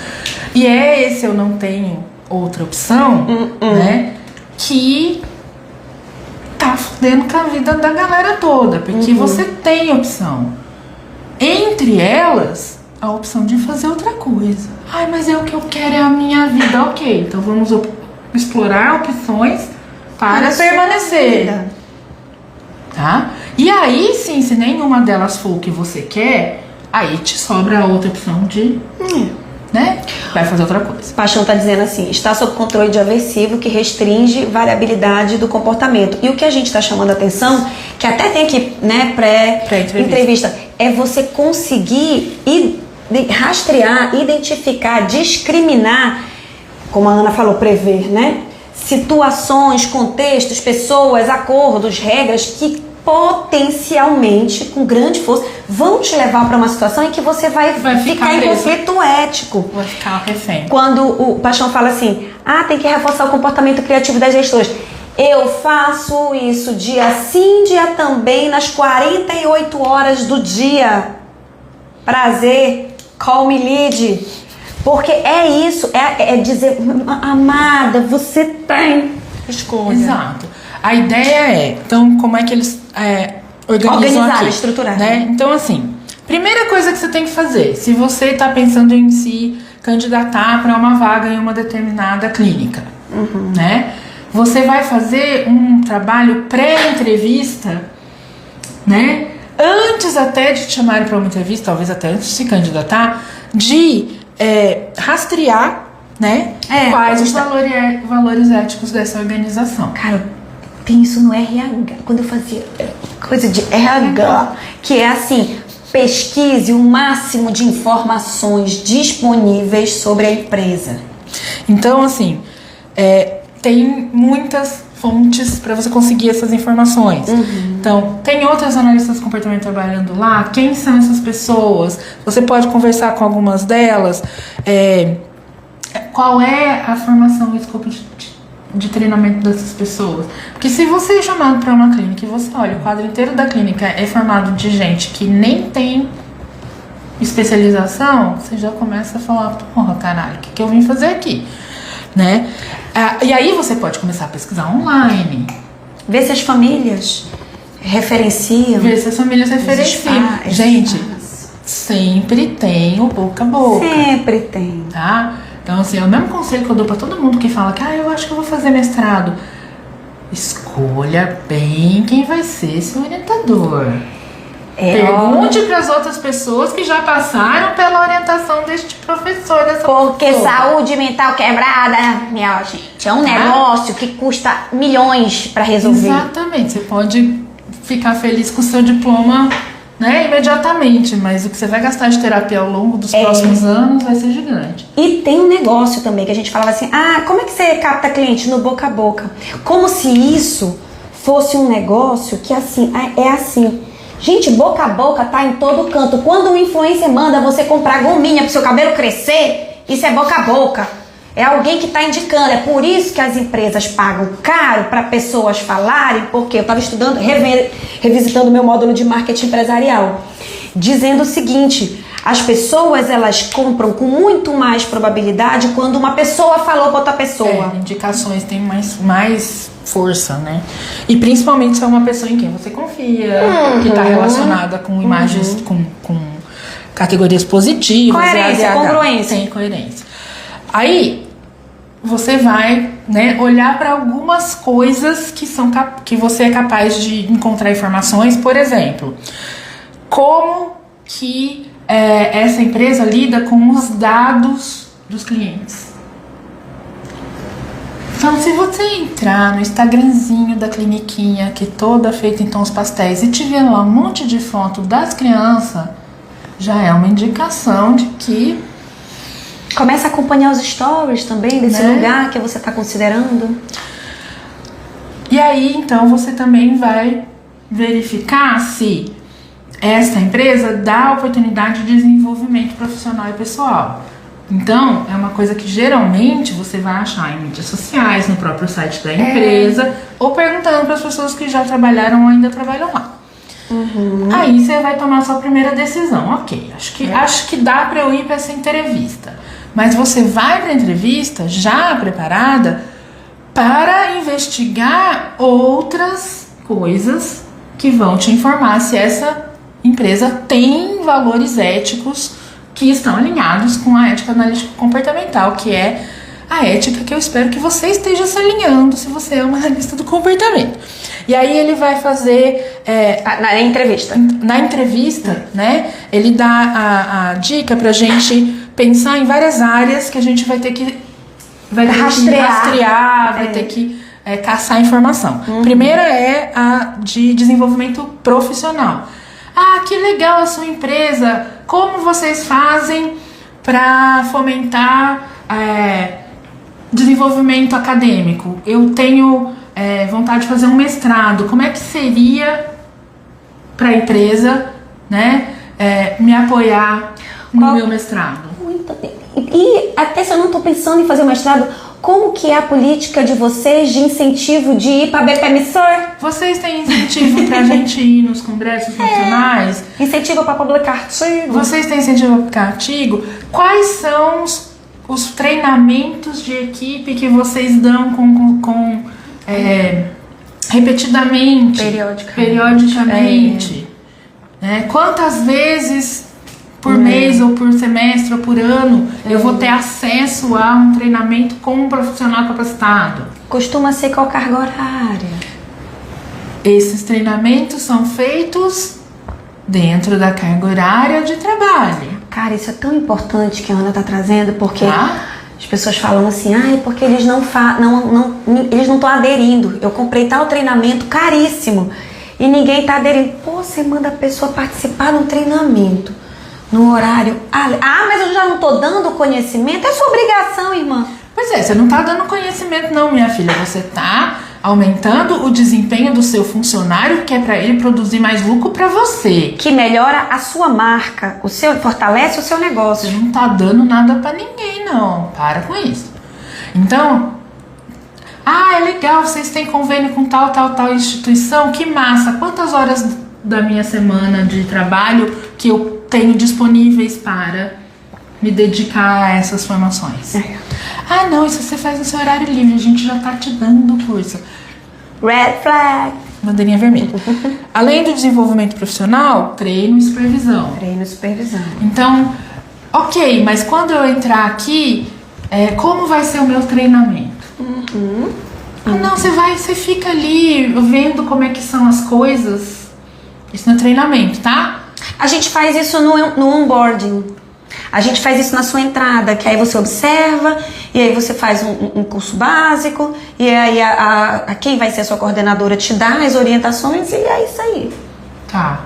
Speaker 2: E é esse eu não tenho outra opção, né? Que tá fudendo com a vida da galera toda. Porque você tem opção. Entre elas, a opção de fazer outra coisa. Ai, mas o que eu quero é a minha vida. Ok, então vamos explorar opções para permanecer. Tá? E aí sim, se nenhuma delas for o que você quer, aí te sobra a outra opção de... né? Vai fazer outra coisa.
Speaker 1: Paixão tá dizendo assim: está sob controle de aversivo que restringe variabilidade do comportamento. E o que a gente tá chamando a atenção, que até tem aqui, né, pré-entrevista, é você conseguir rastrear, identificar, discriminar, como a Ana falou, prever, né? Situações, contextos, pessoas, acordos, regras que potencialmente, com grande força, vão te levar para uma situação em que você vai ficar em conflito ético.
Speaker 2: Vai ficar refém.
Speaker 1: Quando o Paixão fala assim: tem que reforçar o comportamento criativo das gestoras. Eu faço isso dia sim, dia também, nas 48 horas do dia. Prazer, call me lead. Porque é isso, é dizer: amada, você tem escolha.
Speaker 2: Exato. A ideia é, então, como é que eles organizar aqui,
Speaker 1: estruturar,
Speaker 2: né? Então, assim, primeira coisa que você tem que fazer, se você está pensando em se candidatar para uma vaga em uma determinada clínica, né? Você vai fazer um trabalho pré-entrevista, né? antes até de te chamarem para uma entrevista, talvez até antes de se candidatar, de rastrear, né, quais os valores éticos dessa organização.
Speaker 1: Cara, tem isso no RH, quando eu fazia coisa de RH, que é assim, pesquise o máximo de informações disponíveis sobre a empresa.
Speaker 2: Então, assim, tem muitas fontes para você conseguir essas informações. Então, tem outras analistas de comportamento trabalhando lá. Quem são essas pessoas? Você pode conversar com algumas delas. Qual é a formação e escopo de treinamento dessas pessoas? Porque se você é chamado para uma clínica e você olha, o quadro inteiro da clínica é formado de gente que nem tem especialização, você já começa a falar, porra, caralho, o que eu vim fazer aqui? Né? E aí você pode começar a pesquisar online.
Speaker 1: Ver se as famílias referenciam.
Speaker 2: Gente, sempre tem o boca a boca.
Speaker 1: Sempre tem.
Speaker 2: Tá? Então, assim, é o mesmo conselho que eu dou pra todo mundo que fala que eu acho que eu vou fazer mestrado. Escolha bem quem vai ser seu orientador. Pergunte para as outras pessoas que já passaram pela orientação deste professor,
Speaker 1: Porque saúde mental quebrada, minha gente, é um negócio que custa milhões para resolver.
Speaker 2: Exatamente. Você pode ficar feliz com o seu diploma, né, imediatamente, mas o que você vai gastar de terapia ao longo dos próximos anos vai ser gigante.
Speaker 1: E tem um negócio também que a gente falava assim, como é que você capta cliente no boca a boca? Como se isso fosse um negócio que assim, é assim. Gente, boca a boca tá em todo canto. Quando um influencer manda você comprar gominha pro seu cabelo crescer, isso é boca a boca. É alguém que tá indicando. É por isso que as empresas pagam caro para pessoas falarem, porque eu tava estudando, revisitando meu módulo de marketing empresarial, dizendo o seguinte: as pessoas, elas compram com muito mais probabilidade quando uma pessoa falou para outra pessoa.
Speaker 2: Indicações têm mais força, né? E principalmente se é uma pessoa em quem você confia, que está relacionada com imagens, com categorias positivas.
Speaker 1: Coerência, congruência.
Speaker 2: Tem coerência. Aí, você vai, né, olhar para algumas coisas que você é capaz de encontrar informações. Por exemplo, como que essa empresa lida com os dados dos clientes. Então, se você entrar no Instagramzinho da cliniquinha, que é toda feita em tons pastéis, e tiver lá um monte de foto das crianças, já é uma indicação de que...
Speaker 1: Começa a acompanhar os stories também desse lugar que você está considerando.
Speaker 2: E aí, então, você também vai verificar se esta empresa dá oportunidade de desenvolvimento profissional e pessoal. Então, é uma coisa que geralmente você vai achar em mídias sociais, no próprio site da empresa, ou perguntando para as pessoas que já trabalharam ou ainda trabalham lá. Aí você vai tomar a sua primeira decisão. Ok, acho que dá para eu ir para essa entrevista. Mas você vai para a entrevista já preparada para investigar outras coisas que vão te informar se essa empresa tem valores éticos que estão alinhados com a ética analítica comportamental, que é a ética que eu espero que você esteja se alinhando se você é uma analista do comportamento. E aí ele vai fazer...
Speaker 1: Na entrevista.
Speaker 2: Na entrevista, né? Ele dá a dica pra gente pensar em várias áreas que a gente vai ter que rastrear, vai ter que caçar informação. Primeira é a de desenvolvimento profissional. Que legal a sua empresa, como vocês fazem para fomentar desenvolvimento acadêmico? Eu tenho vontade de fazer um mestrado, como é que seria para a empresa, né, me apoiar no meu mestrado?
Speaker 1: Muito bem. E até se eu não estou pensando em fazer o mestrado, como que é a política de vocês de incentivo de ir para BPMSOR?
Speaker 2: Vocês têm incentivo para a gente ir nos congressos nacionais?
Speaker 1: Incentivo para publicar artigo?
Speaker 2: Vocês têm incentivo para publicar artigo? Quais são os treinamentos de equipe que vocês dão repetidamente? Periodicamente. Quantas vezes por mês ou por semestre ou por ano eu vou ter acesso a um treinamento com um profissional capacitado?
Speaker 1: Costuma ser qual carga horária?
Speaker 2: Esses treinamentos são feitos dentro da carga horária de trabalho.
Speaker 1: Cara, isso é tão importante que a Ana tá trazendo, porque
Speaker 2: Tá?
Speaker 1: as pessoas falam assim, porque eles eles não estão aderindo. Eu comprei tal treinamento caríssimo e ninguém tá aderindo. Pô, você manda a pessoa participar de um treinamento no horário. Mas eu já não tô dando conhecimento. É sua obrigação, irmã.
Speaker 2: Pois é, você não tá dando conhecimento não, minha filha. Você tá aumentando o desempenho do seu funcionário, que é para ele produzir mais lucro para você.
Speaker 1: Que melhora a sua marca, fortalece o seu negócio.
Speaker 2: Você não tá dando nada para ninguém, não. Para com isso. Então, é legal, vocês têm convênio com tal instituição, que massa. Quantas horas da minha semana de trabalho que eu tenho disponíveis para me dedicar a essas formações? Não, isso você faz no seu horário livre, a gente já tá te dando o curso.
Speaker 1: Red flag.
Speaker 2: Bandeirinha vermelha. Além do desenvolvimento profissional, treino e supervisão.
Speaker 1: Treino e supervisão.
Speaker 2: Então, ok, mas quando eu entrar aqui, como vai ser o meu treinamento? Não, você fica ali vendo como é que são as coisas. Isso no treinamento, tá?
Speaker 1: A gente faz isso no onboarding. A gente faz isso na sua entrada, que aí você observa, e aí você faz um curso básico, e aí quem vai ser a sua coordenadora te dá as orientações, e é isso aí.
Speaker 2: Tá.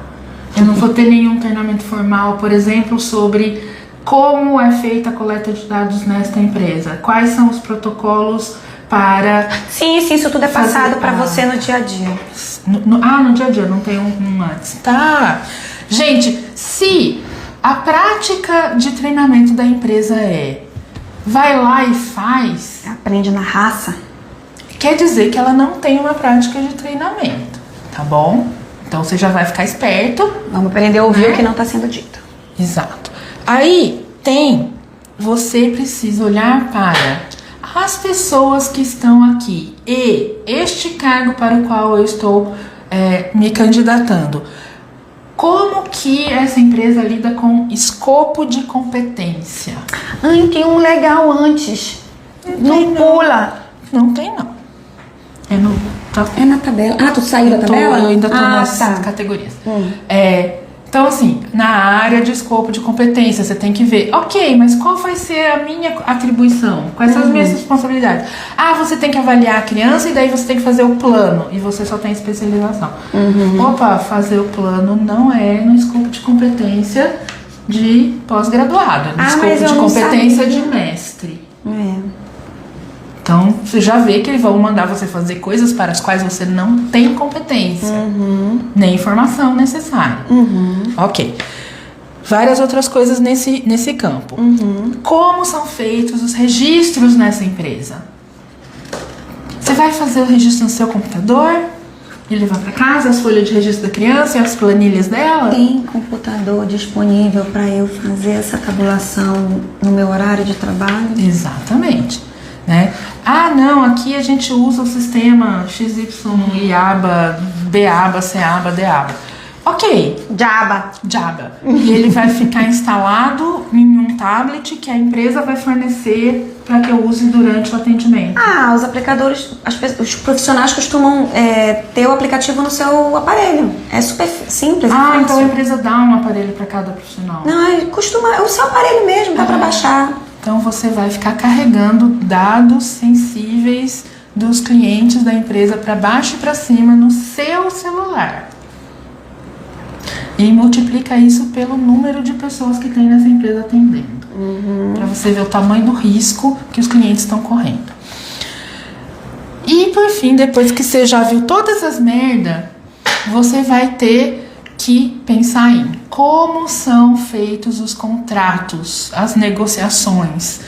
Speaker 2: Eu não vou ter nenhum treinamento formal, por exemplo, sobre como é feita a coleta de dados nesta empresa. Quais são os protocolos para...
Speaker 1: Sim, isso tudo é passado para você no dia a dia.
Speaker 2: No dia a dia, não tem um antes. Tá. Gente, se a prática de treinamento da empresa vai lá e faz...
Speaker 1: Aprende na raça.
Speaker 2: Quer dizer que ela não tem uma prática de treinamento, tá bom? Então você já vai ficar esperto.
Speaker 1: Vamos aprender a ouvir o que não está sendo dito.
Speaker 2: Exato. Aí você precisa olhar para as pessoas que estão aqui e este cargo para o qual eu estou me candidatando. Como que essa empresa lida com escopo de competência?
Speaker 1: Tem um legal antes. Não pula.
Speaker 2: Não tem, não.
Speaker 1: É na tabela. Tu saiu da tabela?
Speaker 2: Eu ainda tô nas categorias. Então, assim, na área de escopo de competência, você tem que ver, ok, mas qual vai ser a minha atribuição? Quais são as minhas responsabilidades? Você tem que avaliar a criança e daí você tem que fazer o plano, e você só tem especialização. Fazer o plano não é no escopo de competência de pós-graduado, é no escopo de competência de mestre. Então, você já vê que eles vão mandar você fazer coisas para as quais você não tem competência, nem informação necessária. Ok. Várias outras coisas nesse campo. Como são feitos os registros nessa empresa? Você vai fazer o registro no seu computador e levar para casa as folhas de registro da criança e as planilhas dela?
Speaker 1: Tem computador disponível para eu fazer essa tabulação no meu horário de trabalho?
Speaker 2: Exatamente. Né? Não, aqui a gente usa o sistema XY, IABA, BABA, CABA, DABA. Ok. Java. E ele vai ficar instalado em um tablet que a empresa vai fornecer para que eu use durante o atendimento.
Speaker 1: Os aplicadores, os profissionais costumam ter o aplicativo no seu aparelho. É super simples.
Speaker 2: Então a empresa dá um aparelho para cada profissional.
Speaker 1: Não, costuma, é o seu aparelho mesmo, dá para baixar.
Speaker 2: Então você vai ficar carregando dados sensíveis dos clientes da empresa para baixo e para cima no seu celular. E multiplica isso pelo número de pessoas que tem nessa empresa atendendo. Para você ver o tamanho do risco que os clientes estão correndo. E por fim, depois que você já viu todas as merdas, você vai ter que pensar em como são feitos os contratos, as negociações.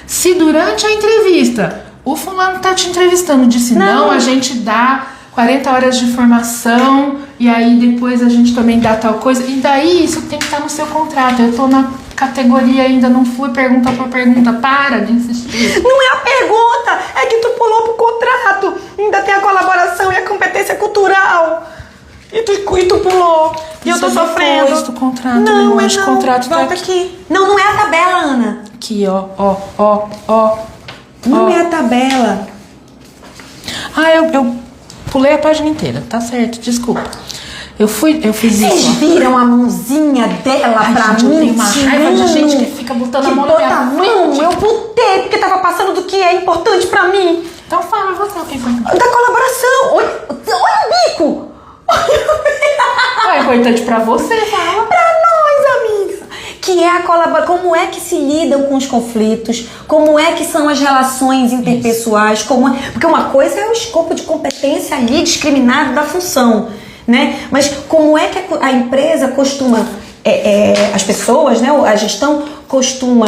Speaker 2: Se durante a entrevista o fulano tá te entrevistando, disse não, a gente dá 40 horas de formação e aí depois a gente também dá tal coisa, e daí isso tem que estar no seu contrato. Eu tô na categoria ainda, não fui pergunta por pergunta, para de insistir.
Speaker 1: Não é a pergunta, é que tu pulou pro contrato, ainda tem a colaboração e a competência cultural. E tu pulou. E eu tô sofrendo.
Speaker 2: Depois do contrato, não,
Speaker 1: não.
Speaker 2: Contrato
Speaker 1: volta
Speaker 2: tá
Speaker 1: aqui. Não é a tabela, Ana.
Speaker 2: Aqui, ó.
Speaker 1: Não é a tabela.
Speaker 2: Eu pulei a página inteira, tá certo, desculpa. Eu fiz
Speaker 1: Vocês
Speaker 2: isso.
Speaker 1: viram a mãozinha dela pra
Speaker 2: gente, eu
Speaker 1: mim?
Speaker 2: tenho uma raiva de gente que fica botando a mão na minha frente.
Speaker 1: Eu botei porque tava passando do que é importante pra mim.
Speaker 2: Então fala você o que foi.
Speaker 1: Da colaboração. Olha o bico.
Speaker 2: É importante pra você, fala.
Speaker 1: Pra nós, amigos. Que é a colaboração. Como é que se lidam com os conflitos? Como é que são as relações interpessoais? Porque uma coisa é o escopo de competência ali discriminado da função, né? Mas como é que a empresa costuma, as pessoas, né? A gestão costuma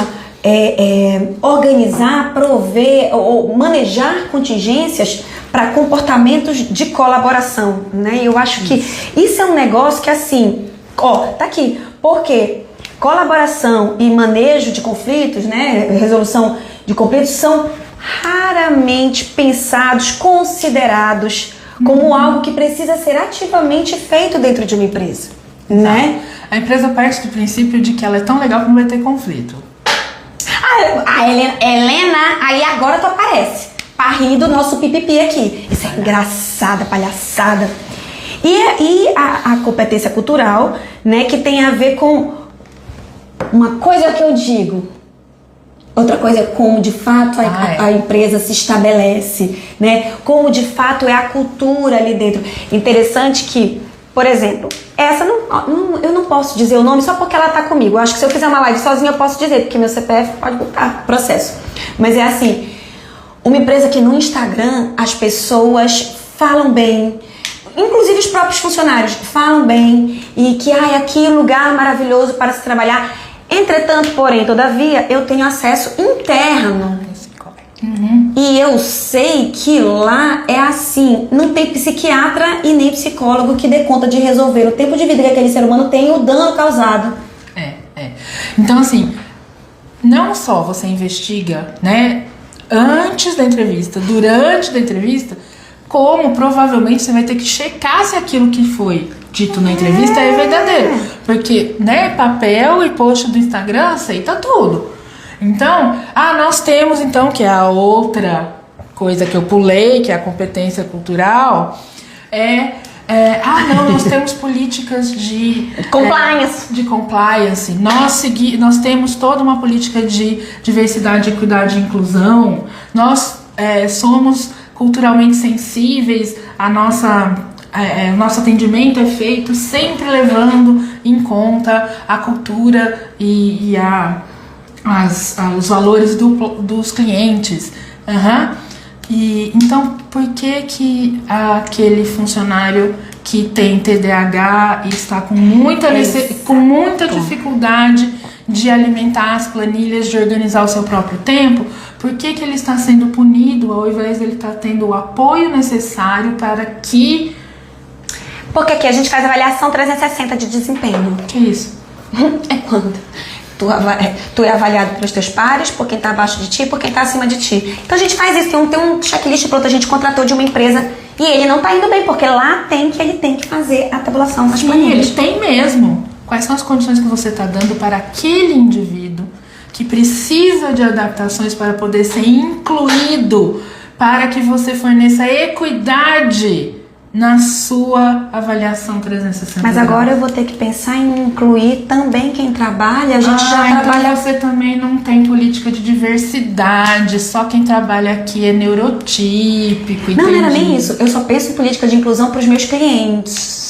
Speaker 1: organizar, prover ou manejar contingências para comportamentos de colaboração, né? E eu acho que isso é um negócio que assim, tá aqui, porque colaboração e manejo de conflitos, né? Resolução de conflitos são raramente pensados, considerados como algo que precisa ser ativamente feito dentro de uma empresa, né?
Speaker 2: A empresa parte do princípio de que ela é tão legal que não vai ter conflito.
Speaker 1: A Helena, aí agora tu aparece pra rir do nosso pipipi aqui. Isso é engraçada, palhaçada. E a competência cultural, né, que tem a ver com uma coisa que eu digo, outra coisa é como de fato a empresa se estabelece, né? Como de fato é a cultura ali dentro. Interessante que, por exemplo, essa eu não posso dizer o nome só porque ela tá comigo. Eu acho que se eu fizer uma live sozinha eu posso dizer, porque meu CPF pode botar processo. Mas é assim, uma empresa que no Instagram as pessoas falam bem, inclusive os próprios funcionários falam bem, e que aqui é um lugar maravilhoso para se trabalhar. Entretanto, porém, todavia, eu tenho acesso interno. E eu sei que lá é assim, não tem psiquiatra e nem psicólogo que dê conta de resolver o tempo de vida que aquele ser humano tem e o dano causado.
Speaker 2: Então, assim, não só você investiga, né, antes da entrevista, durante da entrevista, como provavelmente você vai ter que checar se aquilo que foi dito na entrevista é verdadeiro. Porque, né, papel e post do Instagram aceita tudo. Então, nós temos então, que é a outra coisa que eu pulei, que é a competência cultural, nós temos políticas de compliance. Nós temos toda uma política de diversidade, equidade e inclusão. Nós somos culturalmente sensíveis. Nosso atendimento é feito sempre levando em conta a cultura e os valores dos clientes. E então, por que aquele funcionário que tem TDAH e está com muita dificuldade de alimentar as planilhas, de organizar o seu próprio tempo, por que ele está sendo punido ao invés de ele estar tendo o apoio necessário para que...
Speaker 1: Porque aqui a gente faz avaliação 360 de desempenho.
Speaker 2: Que isso?
Speaker 1: É quando tu é avaliado pelos teus pares, por quem está abaixo de ti, por quem está acima de ti. Então a gente faz isso, tem um checklist pronto, a gente contratou de uma empresa e ele não está indo bem, porque lá ele tem que fazer a tabulação das planilhas.
Speaker 2: Ele tem mesmo. Quais são as condições que você está dando para aquele indivíduo que precisa de adaptações para poder ser incluído, para que você forneça equidade na sua avaliação 360.
Speaker 1: Mas agora eu vou ter que pensar em incluir também quem trabalha. A gente já
Speaker 2: então
Speaker 1: trabalha...
Speaker 2: você também não tem política de diversidade. Só quem trabalha aqui é neurotípico.
Speaker 1: Não era nem isso. Eu só penso em política de inclusão para os meus clientes.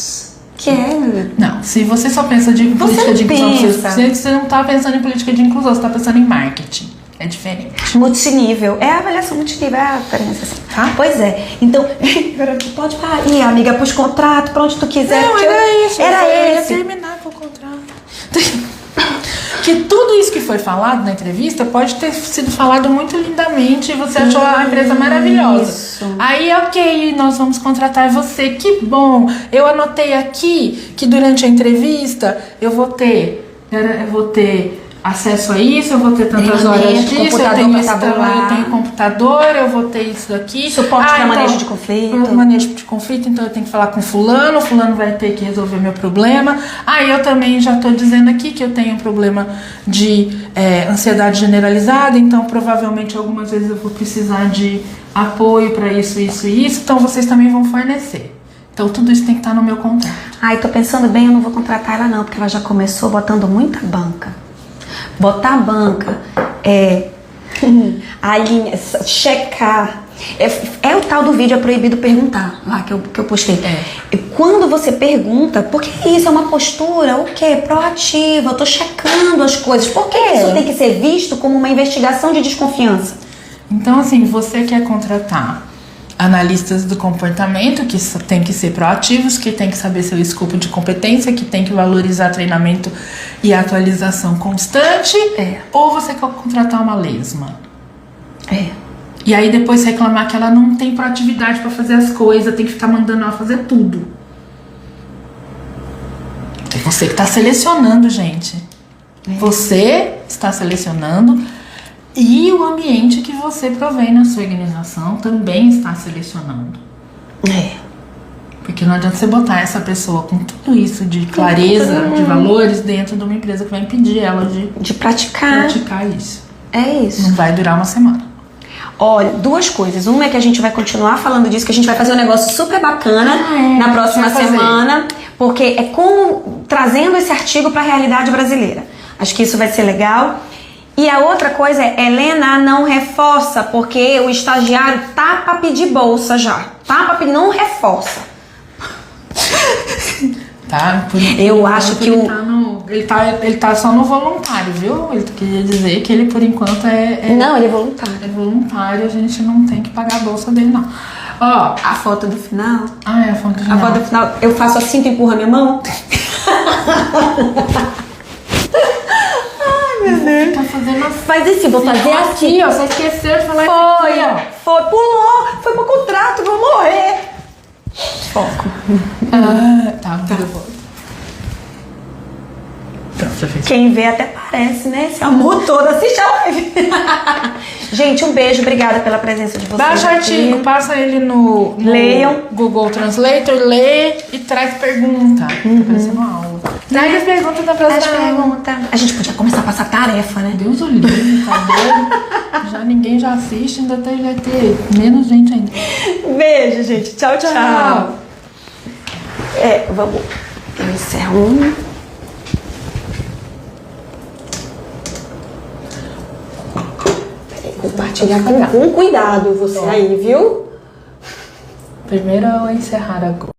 Speaker 2: Não, se você só pensa em política de inclusão, você não está pensando em política de inclusão, você está pensando em marketing. É diferente.
Speaker 1: Multinível. É a avaliação multinível, é a diferença, assim, tá? Pois é. Então, tu pode parar. Ih, amiga, pros contratos, pra onde tu quiser.
Speaker 2: Não, era isso.
Speaker 1: Era esse.
Speaker 2: Eu ia terminar com o contrato. Que tudo isso que foi falado na entrevista pode ter sido falado muito lindamente e você achou a empresa maravilhosa.
Speaker 1: Isso.
Speaker 2: Aí, ok, nós vamos contratar você. Que bom. Eu anotei aqui que durante a entrevista eu vou ter acesso a isso, eu vou ter tantas horas disso, eu tenho computador, eu vou ter isso daqui.
Speaker 1: Suporte para manejo de conflito.
Speaker 2: Manejo de conflito, então eu tenho que falar com fulano vai ter que resolver meu problema. Eu também já estou dizendo aqui que eu tenho um problema de ansiedade generalizada, então provavelmente algumas vezes eu vou precisar de apoio para isso, então vocês também vão fornecer. Então tudo isso tem que estar no meu contrato.
Speaker 1: Ai, tô pensando bem, eu não vou contratar ela não, porque ela já começou botando muita banca. Botar banca a linha, checar. É o tal do vídeo é proibido perguntar, lá que eu postei. Quando você pergunta, porque isso é uma postura, o quê? Proativa, eu tô checando as coisas. Por que isso tem que ser visto como uma investigação de desconfiança?
Speaker 2: Então, assim, você quer contratar analistas do comportamento, que tem que ser proativos, que tem que saber seu escopo de competência, que tem que valorizar treinamento e atualização constante, ou você quer contratar uma lesma? E aí depois reclamar que ela não tem proatividade pra fazer as coisas, tem que ficar mandando ela fazer tudo. É você que tá selecionando, gente. Você está selecionando. E o ambiente que você provém na sua organização também está selecionando. Porque não adianta você botar essa pessoa com tudo isso de clareza, de valores, dentro de uma empresa que vai impedir ela de praticar isso.
Speaker 1: É isso.
Speaker 2: Não vai durar uma semana.
Speaker 1: Olha, duas coisas. Uma é que a gente vai continuar falando disso, que a gente vai fazer um negócio super bacana na próxima semana. Porque é como trazendo esse artigo para a realidade brasileira. Acho que isso vai ser legal. E a outra coisa é, Helena, não reforça, porque o estagiário tá pra pedir bolsa já. Tá pra pedir, não reforça.
Speaker 2: Tá?
Speaker 1: Eu acho que
Speaker 2: ele tá só no voluntário, viu? Ele queria dizer que ele, por enquanto,
Speaker 1: Não, ele é voluntário.
Speaker 2: É voluntário, a gente não tem que pagar a bolsa dele, não. Ó,
Speaker 1: a foto do final.
Speaker 2: É a foto do final.
Speaker 1: A foto do final, eu faço assim, tu empurra minha mão.
Speaker 2: Meu Deus. Tá fazendo assim.
Speaker 1: Faz assim, vou fazer
Speaker 2: aqui, ó. Você esqueceu de falar isso aqui, ó.
Speaker 1: Foi, pulou. Foi pro contrato, vou morrer. Foco.
Speaker 2: Tá. Pronto, já fez.
Speaker 1: Quem vê até parece, né? Esse amor todo, assiste a live. Gente, um beijo, obrigada pela presença de vocês.
Speaker 2: Baixa o artigo, passa ele no
Speaker 1: Leiam.
Speaker 2: Google Translator, lê e traz pergunta. Parecendo uma aula. Traz as perguntas da próxima.
Speaker 1: A gente podia começar a passar tarefa, né?
Speaker 2: Deus o livre, tá doido? Já ninguém já assiste, ainda vai ter menos gente ainda.
Speaker 1: Beijo, gente. Tchau, tchau. Vamos. Eu encerro um. Compartilhar com cuidado você aí, viu?
Speaker 2: Primeiro eu vou encerrar agora.